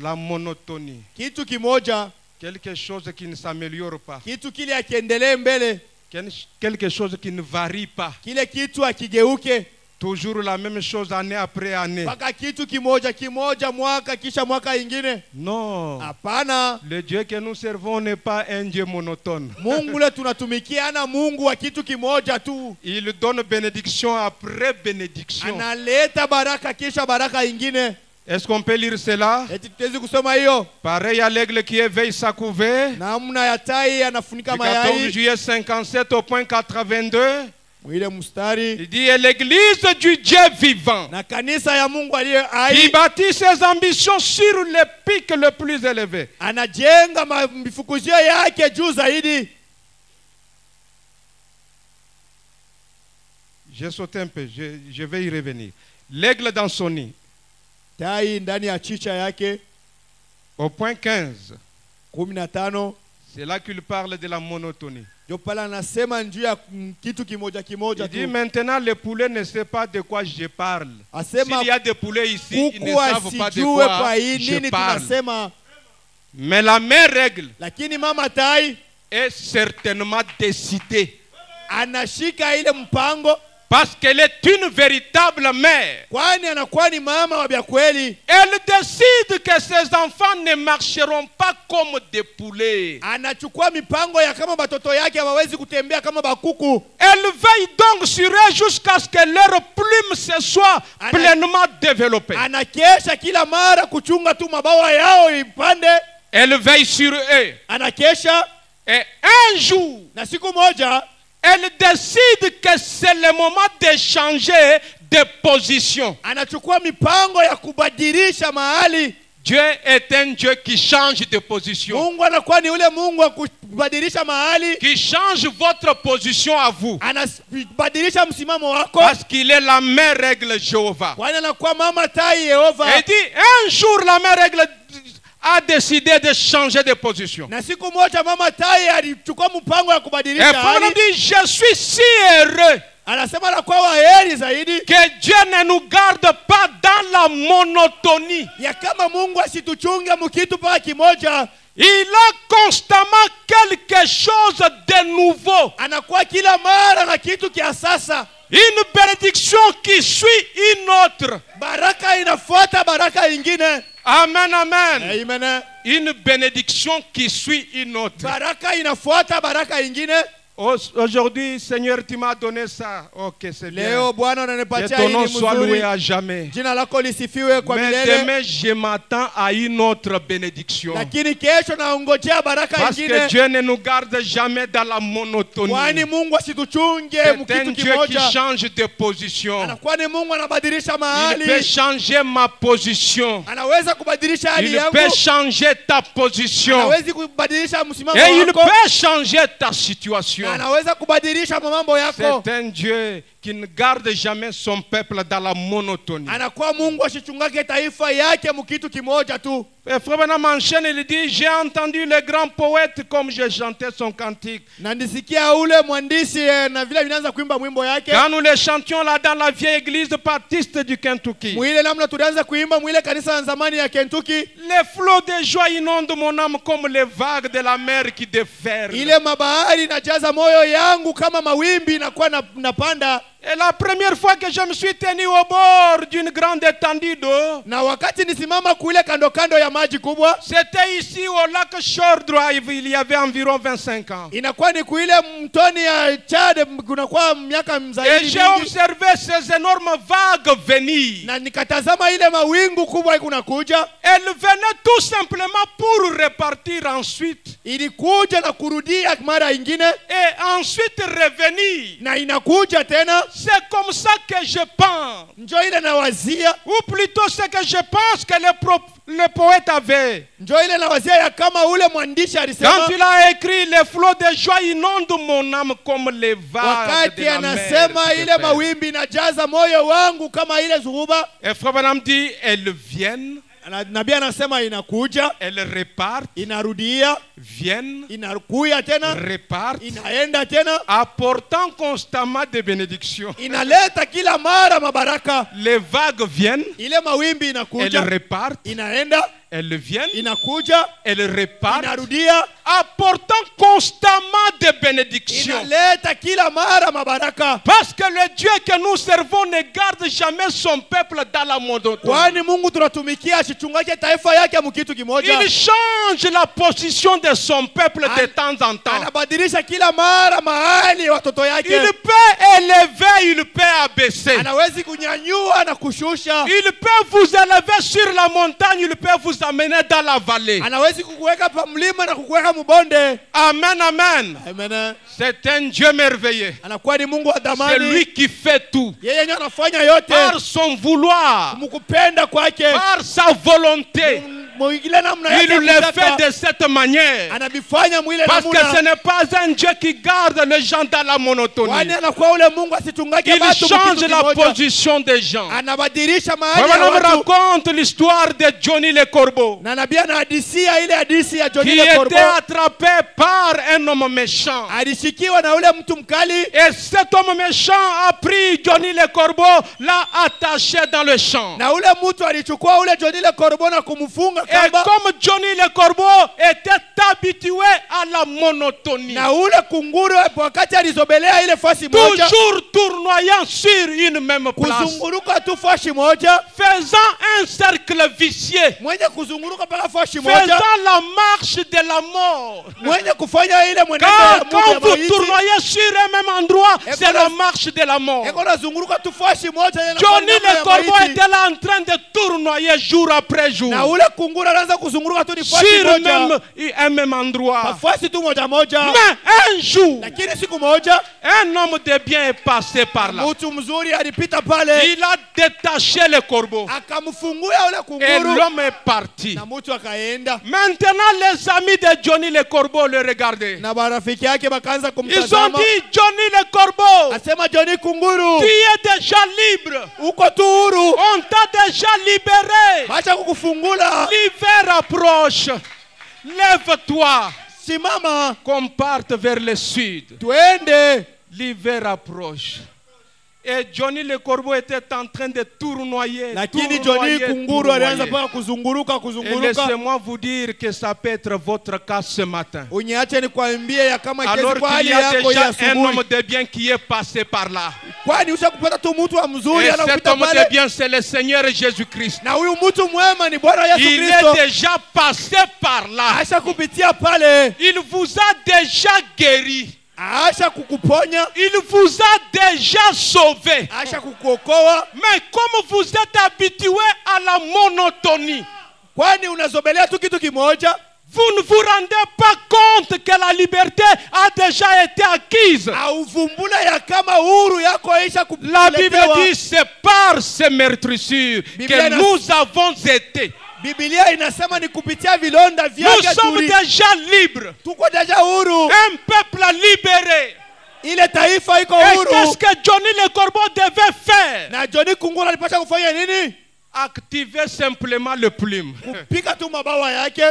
La monotonie. Kitu kimoja, Quelque chose qui ne s'améliore pas. kitu kile akiendelee mbele, Quelque chose qui ne varie pas. kile kitu akigeuke, Toujours la même chose année après année. paka kitu kimoja kimoja, mwaka kisha mwaka ingine. Non. Hapana, Le Dieu que nous servons n'est pas un Dieu monotone. Mungu le tunatumikia ana Mungu wa kitu kimoja tu. Il donne bénédiction après bénédiction. Analeta baraka kisha baraka ingine. Est-ce qu'on peut lire cela? Eti tutawezi kusoma hiyo. Pareil à l'aigle qui éveille sa couvée. Namna ya tai anafunika Du 14 mayai. juillet 57 au point 82. Mwile mstari. Il dit, et l'église du Dieu vivant, Na kanisa ya Mungu aliye qui hai bâtit ses ambitions sur le pic le plus élevé. anajenga mifukuzio yake juu zaidi. J'ai sauté un peu, je vais y revenir. L'aigle dans son nid, Tai ndani ya chicha yake. au point 15, 15. c'est là qu'il parle de la monotonie. Ndio pale anasema njuu ya kitu kimoja kimoja Il dit, tu. maintenant les poulets ne savent pas de quoi je parle. Asema S'il y a des poulets ici, ils ne kuku savent pas de asijue kwa quoi hii je nini parle. tunasema. Mais la mère règle Lakini mama tai est certainement décidée. anashika ile mpango, Parce qu'elle est une véritable mère. kwani anakuwa ni mama wa vya kweli. Elle décide que ses enfants ne marcheront pas comme des poulets. Anachukua mipango ya kama batoto yake hawawezi kutembea kama bakuku. Elle veille donc sur eux jusqu'à ce que leur plume se soit pleinement développée. Anakesha kila mara kuchunga tu mabawa yao ipande. Elle veille sur eux. Anakesha Et un jour, na siku moja elle décide que c'est le moment de changer de position. anachukua mipango ya kubadilisha mahali. Dieu est un Dieu qui change de position. Mungu anakuwa ni ule Mungu wa kubadilisha mahali. Qui change votre position à vous. Anabadilisha msimamo wako. Parce qu'il est la mère règle Jéhovah. Kwani anakuwa mama tai Yehova. Et dit, un jour la mère règle a décidé de changer de position. Na siku moja mama tai alichukua mpango ya Et kubadilisha Paul hali. dit, je suis si heureux. Anasema na kwa heri zaidi. Que Dieu ne nous garde pas dans la monotonie. Ya kama Mungu asituchunge mkitu paka kimoja. Il a constamment quelque chose de nouveau. Anakuwa kila mara na kitu kia sasa. Une bénédiction qui suit une autre. Baraka inafuata baraka ingine. Amen, amen. Amen. Une bénédiction qui suit une autre. Baraka inafuata baraka ingine. Aujourd'hui, Seigneur, tu m'as donné ça. Ok, c'est bien. Leo Bwana Que ananipatia ton hili nom soit loué mzuri. à jamais. Jina lako lisifiwe kwa Mais milele. demain, je m'attends à une autre bénédiction. Lakini kesho naongojea baraka Parce que ingine. Dieu ne nous garde jamais dans la monotonie. Kwani Mungu asituchunge C'est un mkitu Dieu qui kimoja. change de position. Kwani Mungu anabadilisha Il peut mahali. changer ma position. Anaweza kubadilisha hali Il yangu. peut changer ta position. Anaweza kubadilisha msimamo Et il wako. peut changer ta situation. Anaweza kubadilisha mambo yako. C'est un Dieu qui ne garde jamais son peuple dans la monotonie. Anakuwa Mungu asichungake taifa yake mkitu kimoja tu. Et Frère Branham enchaîne, il dit, j'ai entendu le grand poète comme j'ai chanté son cantique. Na nisikia ule mwandishi na vile vinaanza kuimba mwimbo yake. Quand nous les chantions là dans la vieille église baptiste du Kentucky, Mwile namna tulianza kuimba mwile kanisa la zamani ya Kentucky. les flots de joie inondent mon âme comme les vagues de la mer qui déferlent. Ile mabahari inajaza moyo yangu kama mawimbi inakuwa napanda. Et la première fois que je me suis tenu au bord d'une grande étendue d'eau, Na wakati nisimama kule kando kando ya maji kubwa, c'était ici au lac Shore Drive, il y avait environ 25 ans. inakuwa ni kuile mtoni ya Chad kunakuwa miaka Et zaidi j'ai mingi. observé ces énormes vagues venir. Na nikatazama ile mawingu kubwa kunakuja. Elles venaient tout simplement pour repartir ensuite. Ilikuja na kurudia mara ingine. Et ensuite revenir. Na inakuja tena. C'est comme ça que je pense. Njo ile nawazia. Ou plutôt c'est que je pense que le poète avait. Njo ile nawazia ya kama ule mwandishi alisema. Quand il a écrit les flots de joie inondent mon âme comme les vagues Wakati de la anasema mer. ile mawimbi inajaza moyo wangu kama ile zuhuba. Et Frère Branham dit, elles viennent. Nabii anasema inakuja, Elles repartent, inarudia, viennent, inakuya tena, repartent, inaenda tena, apportant constamment des bénédictions. inaleta kila mara mabaraka. Les vagues viennent, Ile mawimbi elles inakuja, repartent, inaenda, elles viennent, inakuja, elles repartent, inarudia, apportant constamment des bénédictions. inaleta kila mara mabaraka. Parce que le Dieu que nous servons ne garde jamais son peuple dans la monotonie. Kwani Mungu tunatumikia asichungake taifa yake mkitu kimoja. Il change la position de son peuple de temps en temps. Anabadilisha kila mara mahali watoto yake. Il peut élever, il peut abaisser. Anawezi kunyanyua na kushusha. Il peut vous élever sur la montagne, il peut vous amener dans la vallée. Anawezi kukuweka pa mlima na kukuweka mbonde. Amen, amen. Amen. C'est un Dieu merveilleux. Anakuwa ni Mungu wa C'est dhamani. lui qui fait tout. Yeye ndiye anafanya yote. Par son vouloir, Mkupenda kwake. par sa volonté, Mwingine namna il yake le fait kutaka. de cette manière. Anabifanya mwile Parce que ce namna. n'est pas un Dieu qui garde les gens dans la monotonie. Kwani anakuwa ule Mungu asichungake Il watu change mkitu la kimoja. position des gens. Anabadilisha mahali ya Voilà, on me watu. raconte l'histoire de Johnny le Corbeau, Na nabii anahadisia ile hadisi ya Johnny qui le était Corbeau. attrapé par un homme méchant. Alishikiwa na ule mtu mkali. Et cet homme méchant a pris Johnny le Corbeau, l'a attaché dans le champ. Na ule mtu alichukua ule Johnny le Corbeau na kumfunga Et kamba. comme Johnny le Corbeau était habitué à la monotonie, Na ule kunguru wakati alizobelea ile fasi moja. toujours tournoyant sur une même place, Kuzunguruka tu fashi moja. faisant un cercle vicieux, Mwenye kuzunguruka mpaka fashi faisant moja. la marche de la mort. Mwenye kufanya ile mwenendo ya Quand Mungu ya vous maiti. tournoyez sur un même endroit, Et c'est voilà. la marche de la mort. Eko nazunguruka tu fashi moja. Yeye Johnny anafanya le ya Corbeau maiti. était là en train de tournoyer jour après jour Na ule kunguru anaanza kuzunguruka tu ni fashi sur moja. un même endroit. Fasi tu moja moja. Mais un jour, Lakini siku moja un homme de bien est passé par là. mtu mzuri alipita pale. Il a détaché le corbeau Akamfungulia ule et kunguru. l'homme est parti. Na mtu akaenda. Maintenant, les amis de Johnny le Corbeau le regardaient. Na marafiki yake bakaanza Ils ont kumtazama. dit, Johnny le Corbeau, Asema Johnny kunguru. tu es déjà libre. Uko tu huru. On t'a déjà libéré. Acha kukufungula. L'hiver approche. Lève-toi. Simama. Qu'on parte vers le sud. Tuende. L'hiver approche. Et Johnny le corbeau était en train de tournoyer. Lakini Johnny kunguru alianza paka kuzunguruka. Et laissez-moi vous dire que ça peut être votre cas ce matin. Uniache nikwambie ya kama Alors kesi kwa qu'il hali y a yako ya déjà un homme asubuhi. de bien qui est passé par là. Kwani ushakupata tu mtu wa mzuri Et cet anakupita homme de pale. bien, c'est le Seigneur Jésus-Christ. Na huyu mtu mwema ni Bwana Yesu Il Kristo. est déjà passé par là. Asha kupitia pale. Il vous a déjà guéri. Asha kukuponya. Il vous a déjà sauvé. Asha kukuokoa. Mais comme vous êtes habitué à la monotonie, Kwani unazobelea tu kitu kimoja. vous ne vous rendez pas compte que la liberté a déjà été acquise. Auvumbula ya kama huru yako isha La Bible kuletewa. dit c'est par ces meurtrissures que nous avons été. Biblia inasema ni kupitia vilonda Nous vyake sommes tuli. déjà libres. Tuko deja huru. Un peuple libéré. Ile taifa iko Et huru. qu'est-ce que Johnny le corbeau devait faire? Na Johnny kunguru alipaswa kufanya nini? Activer simplement le plume. Kupika tu mabawa yake.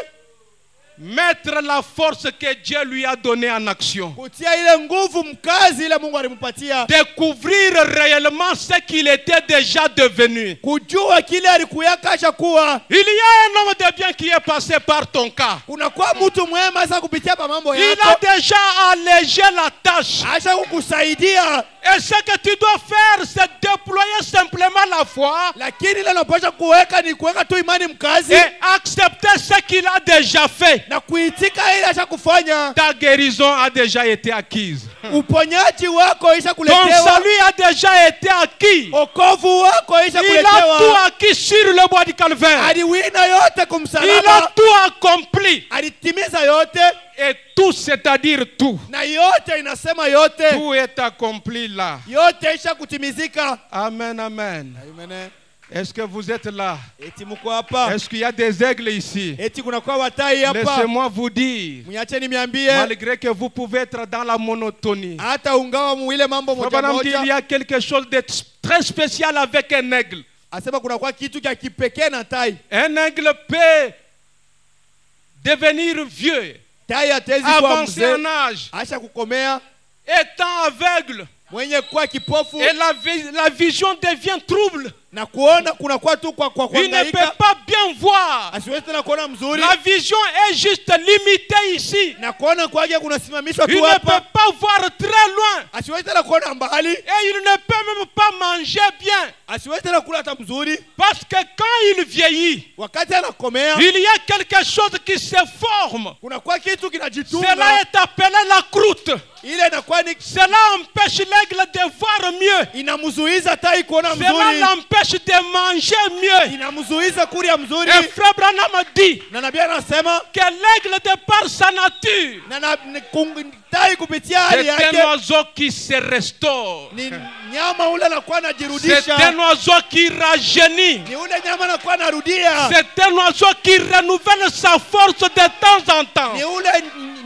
Mettre la force que Dieu lui a donnée en action. Kutia ile nguvu mkazi ile Mungu alimpatia. Découvrir réellement ce qu'il était déjà devenu. Kujua kile alikuyaka asha kuwa. Il y a un homme de bien qui est passé par ton cas. Unakuwa mtu mwema sasa kupitia pa mambo Il a yako. déjà allégé la tâche. Asha kukusaidia. Et ce que tu dois faire, c'est déployer simplement la foi Lakini ile unapaswa kuweka ni kuweka tu imani mkazi. et accepter ce qu'il a déjà fait. Na kuitika ile asha kufanya. Ta guérison a déjà été acquise. Uponyaji wako isha Ton kuletewa. salut a déjà été acquis. Okovu wako isha Il a tout kuletewa. acquis sur le bois du Calvaire. Aliwina yote Il a kumsalaba. tout accompli. Alitimiza yote. Et tout, c'est-à-dire tout. Na yote inasema yote. Tout est accompli là. Yote isha kutimizika. Amen, amen. Amen. Est-ce que vous êtes là? Eti mko hapa. Est-ce qu'il y a des aigles ici? Eti kuna kwa watai hapa. Laissez-moi vous dire, Mniache niambie. malgré que vous pouvez être dans la monotonie, Hata ungawa mwile mambo moja il y moja. a quelque chose de très spécial avec un aigle. Asema kuna kwa kitu cha kipekee na tai. Un aigle peut devenir vieux, Tai hatezi kuwa avancer mzee. en âge, Asha kukomea. étant aveugle, Mwenye kuwa kipofu. et la vision devient trouble. Na kuona kuna kwa tu kwa Il ne peut kuhangaika. pas bien voir. Asiwezi tena kuona mzuri. La vision est juste limitée ici. Na kuona kwake kunasimamishwa Il tu ne hapa. peut pas voir très loin. Asiwezi tena kuona mbali. Et il ne peut même pas manger bien. Asiwezi tena kula hata mzuri. Parce que quand il vieillit, Wakati anakomea. il y a quelque chose qui se forme. Kuna kwa kitu kinajitunga. Cela est appelé la croûte. Ile inakuwa ni Cela empêche l'aigle de voir mieux. inamzuiza tai kuona Cela mzuri. l'empêche de manger mieux. Inamzuiza kulia mzuri. Et Frère Branham dit Na nabii anasema que l'aigle, de par sa nature, tai kupitia hali c'est un yake oiseau qui se restaure. ni nyama ule anakuwa C'est anajirudisha. un oiseau qui rajeunit. Ni ule nyama anakuwa anarudia. C'est un oiseau qui renouvelle sa force de temps en temps. Ni ule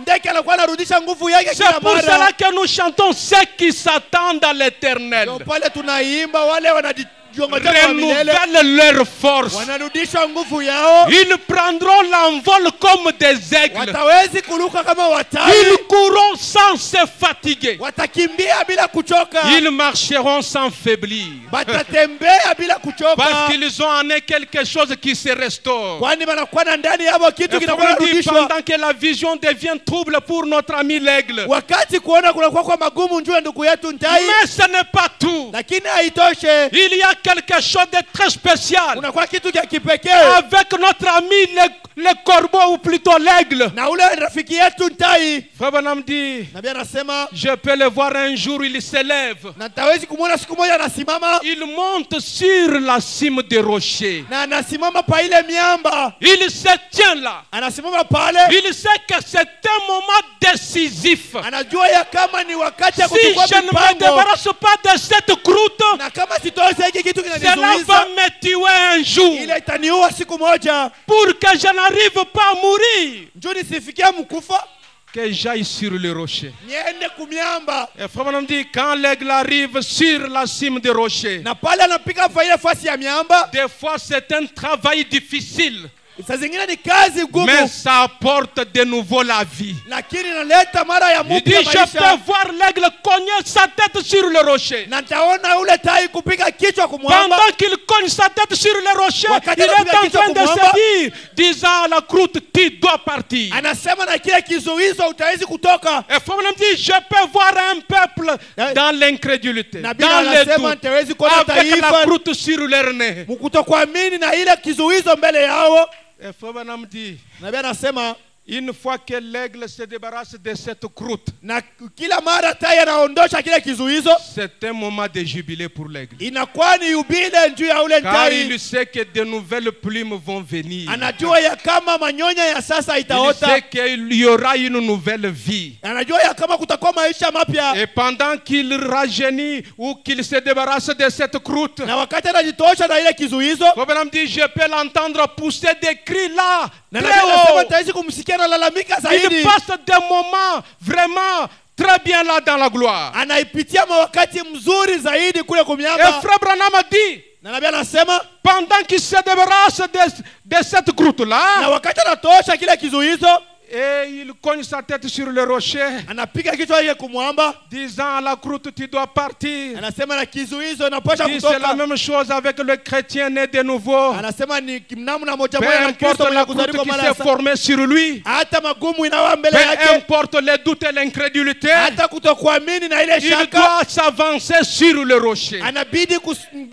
ndege anakuwa anarudisha nguvu yake C'est kila pour cela mara. que nous chantons ceux qui s'attendent à l'éternel. Ndio pale tunaimba wale wanajiongojea kwa milele. Renouvelle leur force. Wanarudisha nguvu yao. Ils prendront l'envol comme des aigles. Watawezi kuruka kama watai. Ils courront sans se fatiguer. Watakimbia bila kuchoka. Ils marcheront sans faiblir. Watatembea bila kuchoka. Parce qu'ils ont en eux quelque chose qui se restaure. Kwani wanakuwa na ndani yao kitu Et kinakuwa Frère dit, kinarudishwa. pendant que la vision devient trouble pour notre ami l'aigle. Wakati kuona kunakuwa kwa magumu njoo ndugu yetu ntai. Mais ce n'est pas tout. Lakini haitoshe. Il y a quelque chose de très spécial Kunakuwa kitu cha kipekee. avec notre ami le corbeau ou plutôt l'aigle. Na ule rafiki yetu ntai. Frère Branham dit, Nabii anasema je peux le voir un jour, il s'élève. na tawezi kumwona siku moja anasimama. Il monte sur la cime des rochers. Na anasimama pa ile miamba. Il se tient là. Anasimama pale. Il sait que c'est un moment décisif. Anajua ya kama ni wakati ya Si kuchukua je ne me mipango. débarrasse pas de cette croûte, Na kama sitosha hiki kitu cela kinanizuiza. va me tuer un jour. Ile itaniua siku moja. Pour que je n'arrive pas à mourir, Njoo nisifikia mkufa. que j'aille sur le rocher. Niende kumiamba. Et Frère Branham dit, quand l'aigle arrive sur la cime des rochers, Na pale anapiga faile fasi ya miamba. des fois c'est un travail difficile. Saa zingine ni kazi ngumu, mais ça apporte de nouveau la vie. lakini inaleta mara ya Il dit, mpya je maisha. peux voir l'aigle cogner sa tête sur le rocher. Na nitaona ule tai kupiga kichwa kumwamba. Pendant qu'il cogne sa tête sur le rocher, Wakati il est anapiga en kichwa train de kumwamba, se dire, disant à la croûte, tu dois partir. Anasema na kile kizuizo utawezi kutoka. Et Fabien dit, je peux voir un peuple dans l'incrédulité, Nabii dans les anasema doutes, nitawezi kuona avec la taifa croûte sur leur nez. mkutokuamini na ile kizuizo mbele yao. Et Fabien dit, Nabii anasema une fois que l'aigle se débarrasse de cette croûte, na kila mara tai anaondosha kile kizuizo, c'est un moment de jubilé pour l'aigle. inakuwa ni yubile juu ya ule Car tai. il sait que de nouvelles plumes vont venir. Anajua ya kama manyonya ya sasa Il itaota. sait qu'il y aura une nouvelle vie. Anajua ya kama kutakuwa maisha mapya. Et pendant qu'il rajeunit ou qu'il se débarrasse de cette croûte, Na wakati anajitosha na ile kizuizo, Abraham dit, je peux l'entendre pousser des cris là, na très nabii anasema haut. nitawezi kumsikia analalamika Il zaidi. passe des moments vraiment très bien là dans la gloire. Anaipitia wakati mzuri zaidi kule Et kumiamba. frère Branham a dit, Na nabii anasema pendant qu'il se débarrasse de cette croûte-là, na wakati anatosha kile kizuizo, et il cogne sa tête sur le rocher, anapiga kichwa yake kumwamba. disant à la croûte, tu dois partir. Anasema na kizuizo inapasha Il dit, c'est la kutoka. même chose avec le chrétien né de nouveau. Anasema ni namna moja Peu moja na importe Kristo mwenye la croûte kuzaliwa qui mara ya s'est formée sur lui, hata magumu inawa mbele peu yake, importe les doutes et l'incrédulité, hata kutokuamini na ile il shaka, doit s'avancer sur le rocher. anabidi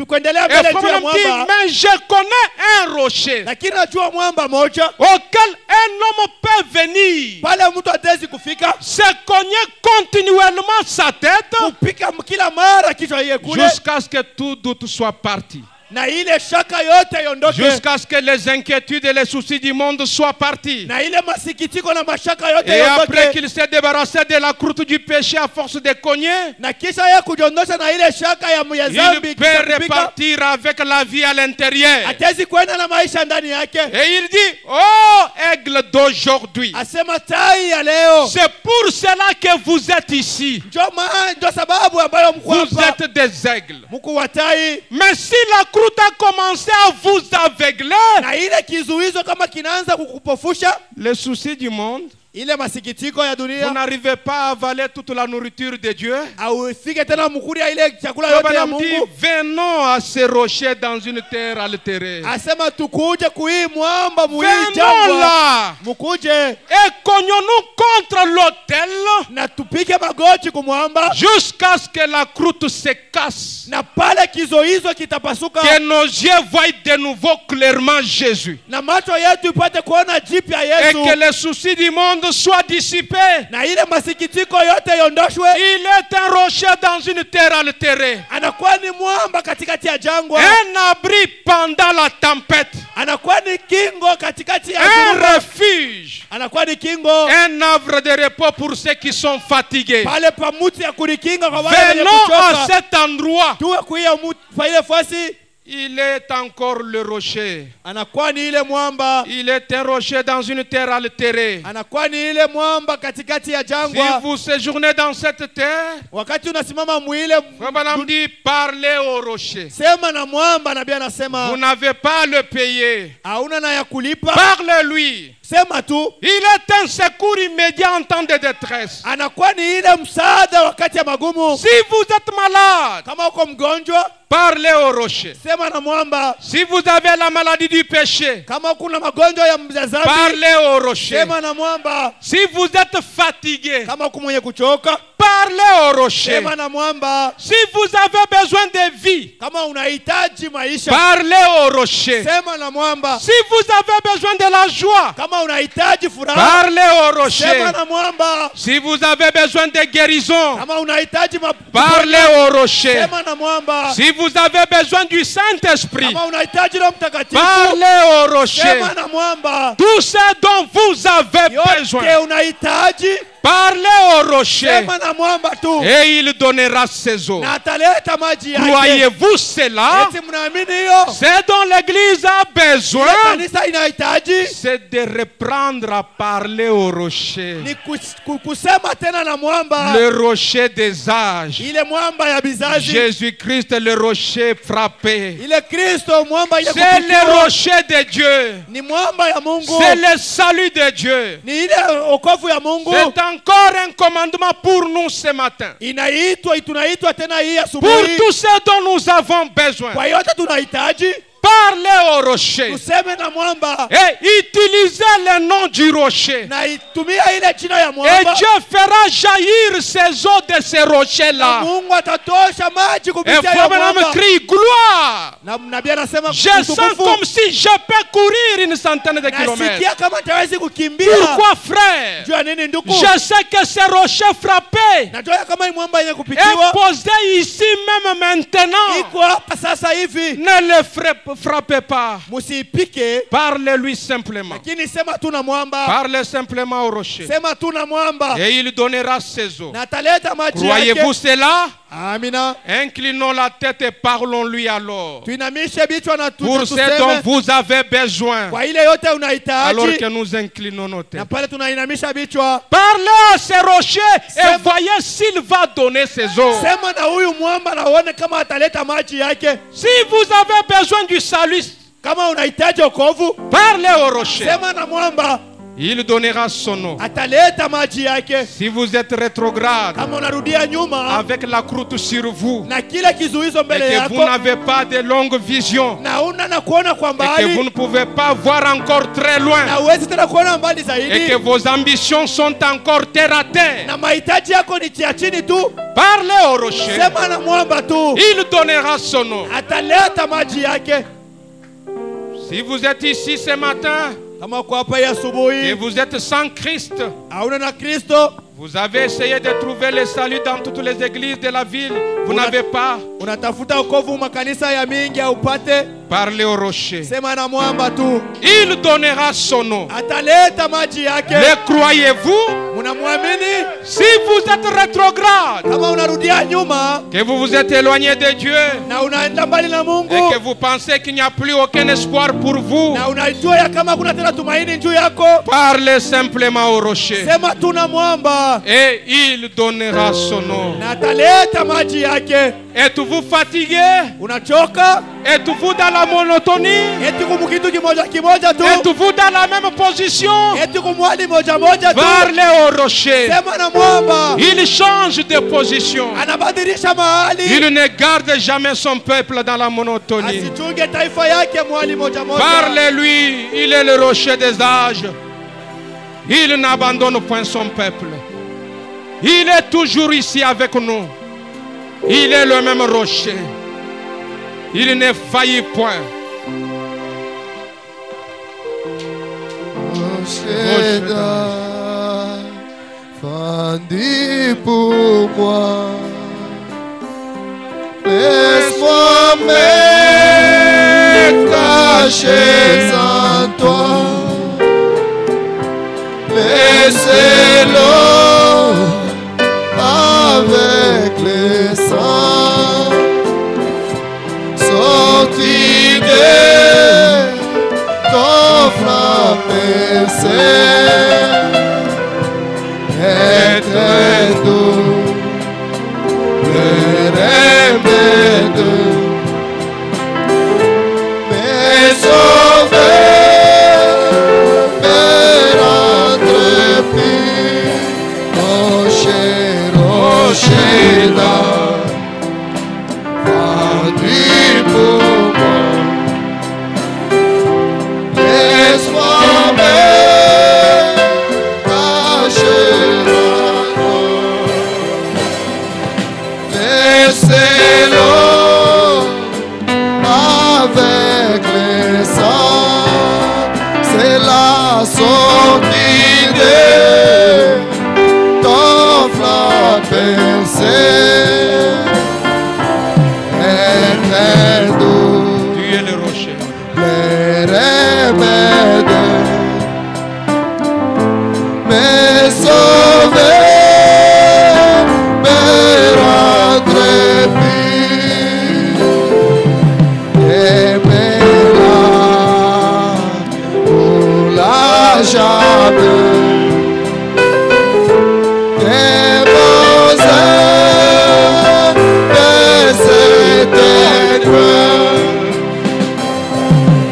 kuendelea Et mbele juu ya Fabien dit, mwamba. mais je connais un rocher Lakini najua mwamba moja auquel un homme peut venir, pale mtu atawezi kufika se cogner continuellement sa tête kupika kila mara kichwa yeye kule, jusqu'à ce que tout doute soit parti. na ile shaka yote iondoke, Jusqu'à ce que les inquiétudes et les soucis du monde soient partis. na ile masikitiko na mashaka yote Et après iondoke, qu'il s'est débarrassé de la croûte du péché à force de cogner, na kisha yeye kujiondosha na ile shaka ya dhambi il peut kisha kupika, repartir avec la vie à l'intérieur. atawezi kwenda na maisha ndani yake. Et il dit, oh aigle d'aujourd'hui, Asema tai ya leo, c'est pour cela que vous êtes ici. ndio sababu ambayo mko Vous hapa, êtes des aigles. mko wa tai. Mais si la croûte a commencé à vous aveugler, Na ile kizuizo kama kinaanza kukupofusha, les soucis du monde, ile masikitiko ya vous dunia, n'arrivez pas à avaler toute la nourriture de Dieu. au ifike tena mkuri ya ile chakula yote ya Abraham dit, Mungu. venons à ce rocher dans une terre altérée. Asema tukuje kuhii mwamba muhii Venons jangwa, là mukuje et cognons-nous contre l'autel na tupige magoti kumwamba, jusqu'à ce que la croûte se casse. na pale kizuizo kitapasuka, Que nos yeux voient de nouveau clairement Jésus. na macho yetu ipate kuona jipya Et Yesu, que les soucis du monde soient dissipés. na ile masikitiko yote iondoshwe. Il est un rocher dans une terre altérée. Anakuwa ni mwamba katikati ya jangwa, Un abri pendant la tempête. anakuwa ni kingo katikati ya Un dhoruba, refuge. anakuwa ni kingo Un havre de repos pour ceux qui sont fatigués. pale pamuti ya kurikinga kwa wale wenye Venons à kuchoka. cet endroit. Tuwe kuia pa ile fasi, Il est encore le rocher. anakuwa ni ile mwamba, Il est un rocher dans une terre altérée. anakuwa ni ile mwamba katikati ya Si jangwa. vous séjournez dans cette terre, Wakati unasimama mwile, Abraham dit, parlez au rocher. sema na mwamba. Nabii Vous anasema n'avez pas à le payer. hauna na ya kulipa, Parle-lui. sema tu. Il est un secours immédiat en temps de détresse. Anakuwa ni ile msaada wakati ya magumu. Si vous êtes malade, Kama uko mgonjwa, parlez au rocher. sema na mwamba. Si vous avez la maladie du péché, Kama kuna magonjwa ya dhambi, parlez au rocher. sema na mwamba. Si vous êtes fatigué, Kama uko mwenye kuchoka, parlez au rocher. sema na mwamba. Si vous avez besoin de vie, Kama unahitaji maisha, parlez au rocher. sema na mwamba. Si vous avez besoin de la joie, Kama unahitaji furaha, parlez au rocher. sema na mwamba. Si vous avez besoin de guérison, Kama unahitaji parlez au rocher. sema na mwamba. Si vous avez besoin du Saint-Esprit, Kama unahitaji Roho Mtakatifu, parlez au rocher. sema na mwamba. Tout ce dont vous avez besoin, Yote unahitaji, Parlez au rocher Sema na mwamba tu. et il donnera ses eaux. Na ataleta maji yake. Croyez-vous cela? Eti mnaamini hiyo? C'est dont l'Église a besoin. Ile kanisa inahitaji C'est de reprendre à parler au rocher. ni kusema tena na mwamba. Le rocher des âges. Ile mwamba ya bizazi. Jésus-Christ, le rocher frappé. Ile Kristo mwamba ile C'est le rocher de Dieu. ni mwamba ya Mungu. C'est le salut de Dieu. Ni ile wokovu ya Mungu. C'est encore un commandement pour nous ce matin. Tunaitwa tena hii Pour asubuhi. tout ce dont nous avons besoin. Kwa yote tunahitaji Parlez au rocher. tuseme na mwamba. Et utilisez le nom du rocher. Na itumia ile jina ya Et mwamba. Dieu fera jaillir ces eaux de ces rochers-là. Mungu atatosha maji Et kupitia frère hiyo Branham mwamba. crie gloire. Na nabii anasema Je sens comme si je peux courir une centaine de kilomètres. nasikia kama tawezi kukimbia. Pourquoi, frère? Jua nini ndugu? Je sais que ces rochers frappés Najua kama hii mwamba yenye est kupitiwa posé ici même maintenant. iko hapa sasa hivi. Ne le frappez pas. Musipike, Parlez-lui simplement. lakini sema tu na mwamba. Parlez simplement au rocher. Sema tu na mwamba. Et il donnera ses eaux. Na ataleta maji Croyez-vous yake. cela? Amina. Inclinons la tête et parlons-lui alors. Tuinamishe vichwa na Pour ce dont vous avez besoin. kwa ile yote Alors unahitaji. que nous inclinons nos têtes. Na pale tunainamisha vichwa. Parlez à ces rochers et voyez s'il va donner ses eaux. Sema na huyu mwamba na uone kama ataleta maji yake. Si vous avez besoin du salut, Kama unahitaji wokovu, parlez au rocher. sema na mwamba, Il donnera son eau. ataleta maji yake. Si vous êtes rétrograde, Kama unarudia nyuma avec la croûte sur vous, na kile kizuizo et mbele que vous yako n'avez pas de longue vision, na una na kuona kwa et que vous mbali ne pouvez pas voir encore très loin, na uwezi tena kuona mbali et que zaidi vos ambitions sont encore terre à terre, na mahitaji yako ni chia chini tu, parlez au rocher. sema na mwamba tu, Il donnera son eau. ataleta maji yake. Si vous êtes ici ce matin Kama uko hapa hii et asubuhi vous êtes sans Christ, hauna na Kristo, vous avez essayé de trouver le salut dans toutes les églises de la ville, vous n'avez pas, unatafuta wokovu makanisa ya mingi haupate, parlez au rocher. sema na mwamba tu, Il donnera son eau. ataleta maji yake. Le croyez-vous? Munamwamini? Si vous êtes rétrograde, Kama unarudia nyuma que vous vous êtes éloigné de Dieu na unaenda mbali na Mungu et que vous pensez qu'il n'y a plus aucun espoir pour vous, na unajua ya kama kuna tena tumaini juu yako, parlez simplement au rocher sema tu na mwamba et il donnera son eau. na ataleta maji yake. Êtes-vous fatigué? Unachoka? Êtes-vous dans la monotonie? Eti kumukitu kimoja kimoja tu? Êtes-vous dans la même position? Eti kumwali moja moja tu? Parlez au rocher. Sema na mwamba, Il change de position. anabadilisha mahali, Il ne garde jamais son peuple dans la monotonie. asichunge taifa yake mwali moja moja. Parlez-lui, il est le rocher des âges. Il n'abandonne point son peuple. Il est toujours ici avec nous. Il est le même rocher. Il ne faillit point. Fandi pour moi, laisse-moi me cacher en toi, laissez-le avec les saints, sortir de ton flamme percée. Être doux, le remède, mais sauver, me rendre plus, rocher là, vendu pour moi, laisse-moi me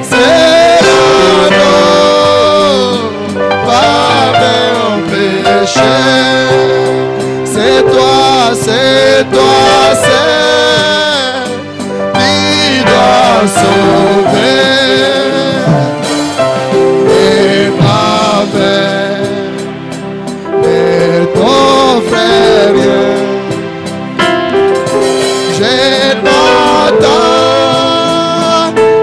C'est l'agneau, pardon au péché. C'est toi, c'est qui doit sauver. Et ma mère, et ton frère, j'ai n'entends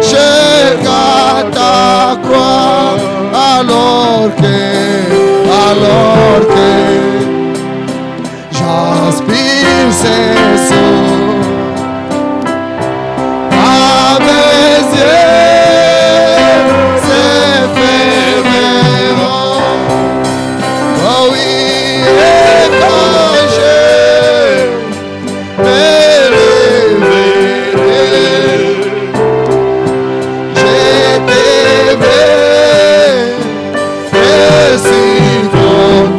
jusqu'à ta croix, alors que j'aspire ses sous à mes yeux, c'est fermement. Oh oui, et quand je j'ai t'aimé, et si ton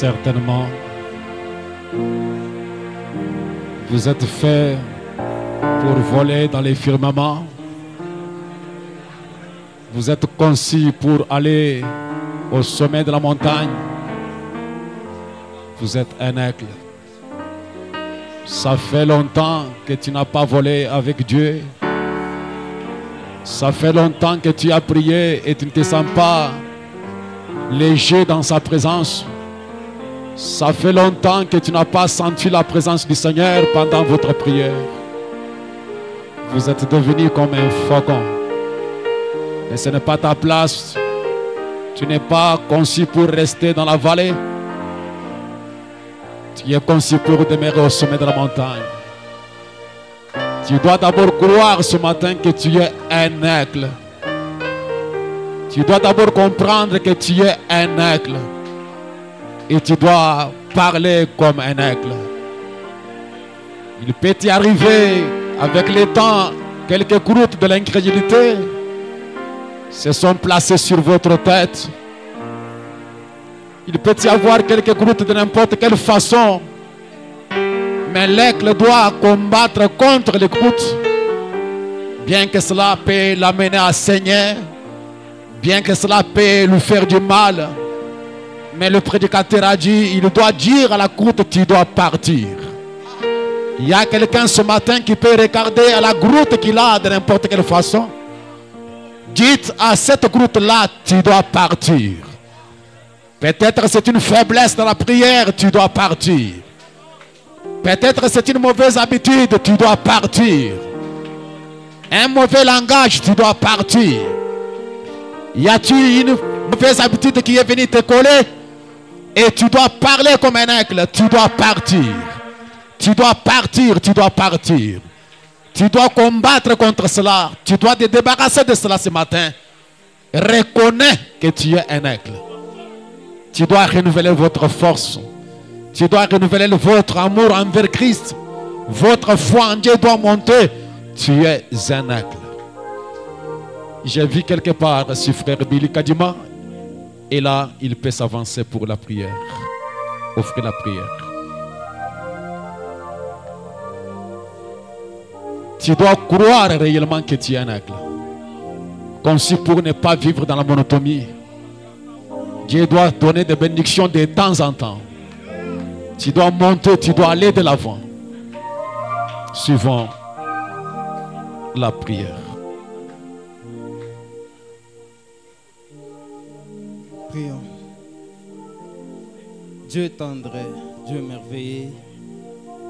Certainement, vous êtes fait pour voler dans les firmaments. Vous êtes conçus pour aller au sommet de la montagne. Vous êtes un aigle. Ça fait longtemps que tu n'as pas volé avec Dieu. Ça fait longtemps que tu as prié et tu ne te sens pas léger dans sa présence. Ça fait longtemps que tu n'as pas senti la présence du Seigneur pendant votre prière. Vous êtes devenu comme un faucon. Et ce n'est pas ta place. Tu n'es pas conçu pour rester dans la vallée. Tu es conçu pour demeurer au sommet de la montagne. Tu dois d'abord croire ce matin que tu es un aigle. Tu dois d'abord comprendre que tu es un aigle. Et tu dois parler comme un aigle. Il peut y arriver avec le temps, quelques croûtes de l'incrédulité se sont placées sur votre tête. Il peut y avoir quelques croûtes de n'importe quelle façon. Mais l'aigle doit combattre contre les croûtes. Bien que cela peut l'amener à saigner. Bien que cela peut lui faire du mal. Mais le prédicateur a dit, il doit dire à la croûte, tu dois partir. Il y a quelqu'un ce matin qui peut regarder à la croûte qu'il a de n'importe quelle façon. Dites à cette croûte-là, tu dois partir. Peut-être c'est une faiblesse dans la prière, tu dois partir. Peut-être c'est une mauvaise habitude, tu dois partir. Un mauvais langage, tu dois partir. Y a-t-il une mauvaise habitude qui est venue te coller? Et tu dois parler comme un aigle, tu dois partir. Tu dois partir, tu dois partir. Tu dois combattre contre cela. Tu dois te débarrasser de cela ce matin. Reconnais que tu es un aigle. Tu dois renouveler votre force. Tu dois renouveler votre amour envers Christ. Votre foi en Dieu doit monter. Tu es un aigle. J'ai vu quelque part ce frère Billy Kadima. Et là, il peut s'avancer pour la prière. Offrir la prière. Tu dois croire réellement que tu es un aigle. Conçu pour ne pas vivre dans la monotonie. Dieu doit donner des bénédictions de temps en temps. Tu dois monter, tu dois aller de l'avant. Suivant la prière. Prions. Dieu tendre, Dieu merveilleux,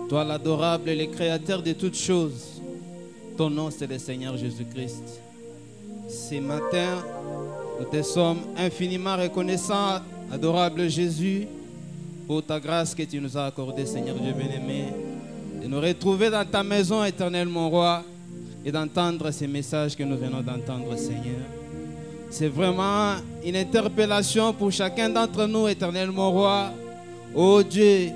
toi l'adorable et le créateur de toutes choses, ton nom c'est le Seigneur Jésus-Christ. Ce matin, nous te sommes infiniment reconnaissants, adorable Jésus, pour ta grâce que tu nous as accordée, Seigneur Dieu bien-aimé, de nous retrouver dans ta maison, éternel mon roi, et d'entendre ces messages que nous venons d'entendre, Seigneur. C'est vraiment une interpellation pour chacun d'entre nous, éternel mon roi. Oh Dieu,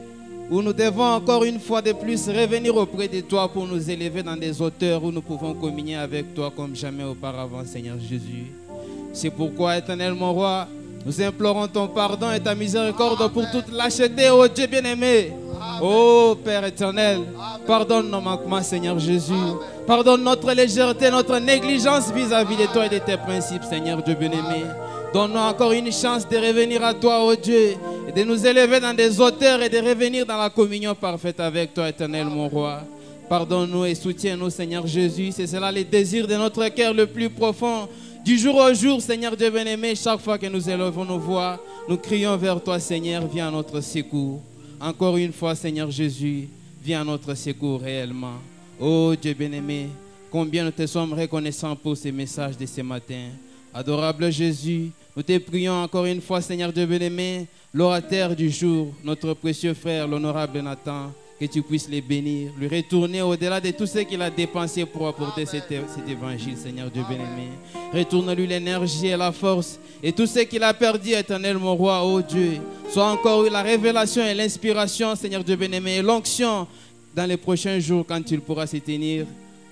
où nous devons encore une fois de plus revenir auprès de toi pour nous élever dans des hauteurs où nous pouvons communier avec toi comme jamais auparavant, Seigneur Jésus. C'est pourquoi, éternel mon roi, nous implorons ton pardon et ta miséricorde pour toute lâcheté, oh Dieu bien-aimé. Oh Père éternel, pardonne nos manquements, Seigneur Jésus. Pardonne notre légèreté, notre négligence vis-à-vis de toi et de tes principes, Seigneur Dieu bien-aimé. Donne-nous encore une chance de revenir à toi, oh Dieu, et de nous élever dans des hauteurs et de revenir dans la communion parfaite avec toi, éternel mon roi. Pardonne-nous et soutiens-nous, Seigneur Jésus. C'est cela le désir de notre cœur le plus profond. Du jour au jour, Seigneur Dieu bien-aimé, chaque fois que nous élevons nos voix, nous crions vers toi, Seigneur, viens à notre secours. Encore une fois, Seigneur Jésus, viens à notre secours réellement. Oh Dieu bien-aimé, combien nous te sommes reconnaissants pour ces messages de ce matin. Adorable Jésus, nous te prions encore une fois, Seigneur Dieu bien-aimé, l'orateur du jour, notre précieux frère, l'honorable Nathan, que tu puisses les bénir, lui retourner au-delà de tout ce qu'il a dépensé pour apporter cet évangile, Seigneur Dieu bien-aimé. Retourne-lui l'énergie et la force et tout ce qu'il a perdu, éternel mon roi, oh Dieu. Soit encore la révélation et l'inspiration, Seigneur Dieu bien-aimé, et l'onction dans les prochains jours quand il pourra se tenir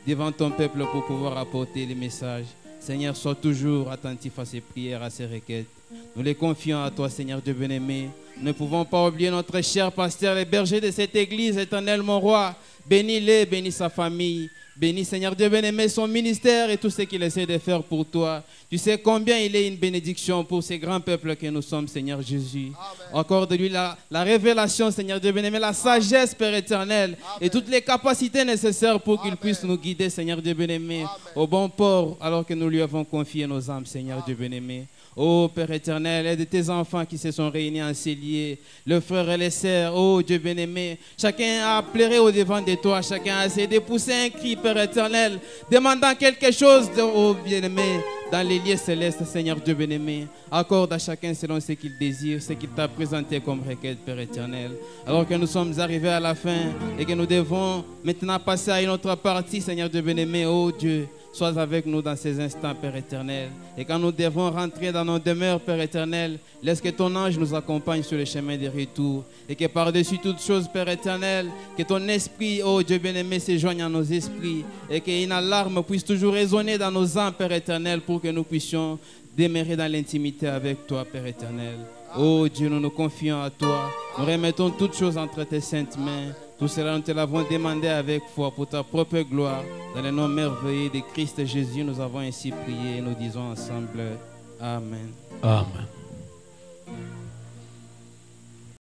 devant ton peuple pour pouvoir apporter les messages. Seigneur, sois toujours attentif à ses prières, à ses requêtes. Nous les confions à toi, Seigneur Dieu bien-aimé. Nous ne pouvons pas oublier notre cher pasteur, les bergers de cette église, éternel mon roi. Bénis-les, bénis sa famille. Bénis, Seigneur Dieu bien-aimé, son ministère et tout ce qu'il essaie de faire pour toi. Tu sais combien il est une bénédiction pour ces grands peuples que nous sommes, Seigneur Jésus. Accorde-lui la révélation, Seigneur Dieu bien-aimé, la sagesse, Père éternel, et toutes les capacités nécessaires pour qu'il puisse nous guider, Seigneur Dieu bien-aimé, au bon port, alors que nous lui avons confié nos âmes, Seigneur Dieu bien-aimé. Oh Père éternel, aide tes enfants qui se sont réunis en ces lieux, les frères et les sœurs, oh Dieu bien-aimé, chacun a pleuré au devant de toi, chacun a essayé de pousser un cri, Père éternel, demandant quelque chose, oh bien-aimé, dans les lieux célestes, Seigneur Dieu bien-aimé. Accorde à chacun selon ce qu'il désire, ce qu'il t'a présenté comme requête, Père éternel. Alors que nous sommes arrivés à la fin et que nous devons maintenant passer à une autre partie, Seigneur Dieu bien-aimé, oh Dieu, sois avec nous dans ces instants, Père éternel. Et quand nous devons rentrer dans nos demeures, Père éternel, laisse que ton ange nous accompagne sur le chemin de retour. Et que par-dessus toutes choses, Père éternel, que ton esprit, oh Dieu bien-aimé, se joigne à nos esprits. Et qu'une alarme puisse toujours résonner dans nos âmes, Père éternel, pour que nous puissions demeurer dans l'intimité avec toi, Père éternel. Oh Dieu, nous nous confions à toi. Nous remettons toutes choses entre tes saintes mains. Tout cela, nous te l'avons demandé avec foi pour ta propre gloire. Dans le nom merveilleux de Christ Jésus, nous avons ainsi prié et nous disons ensemble Amen. Amen.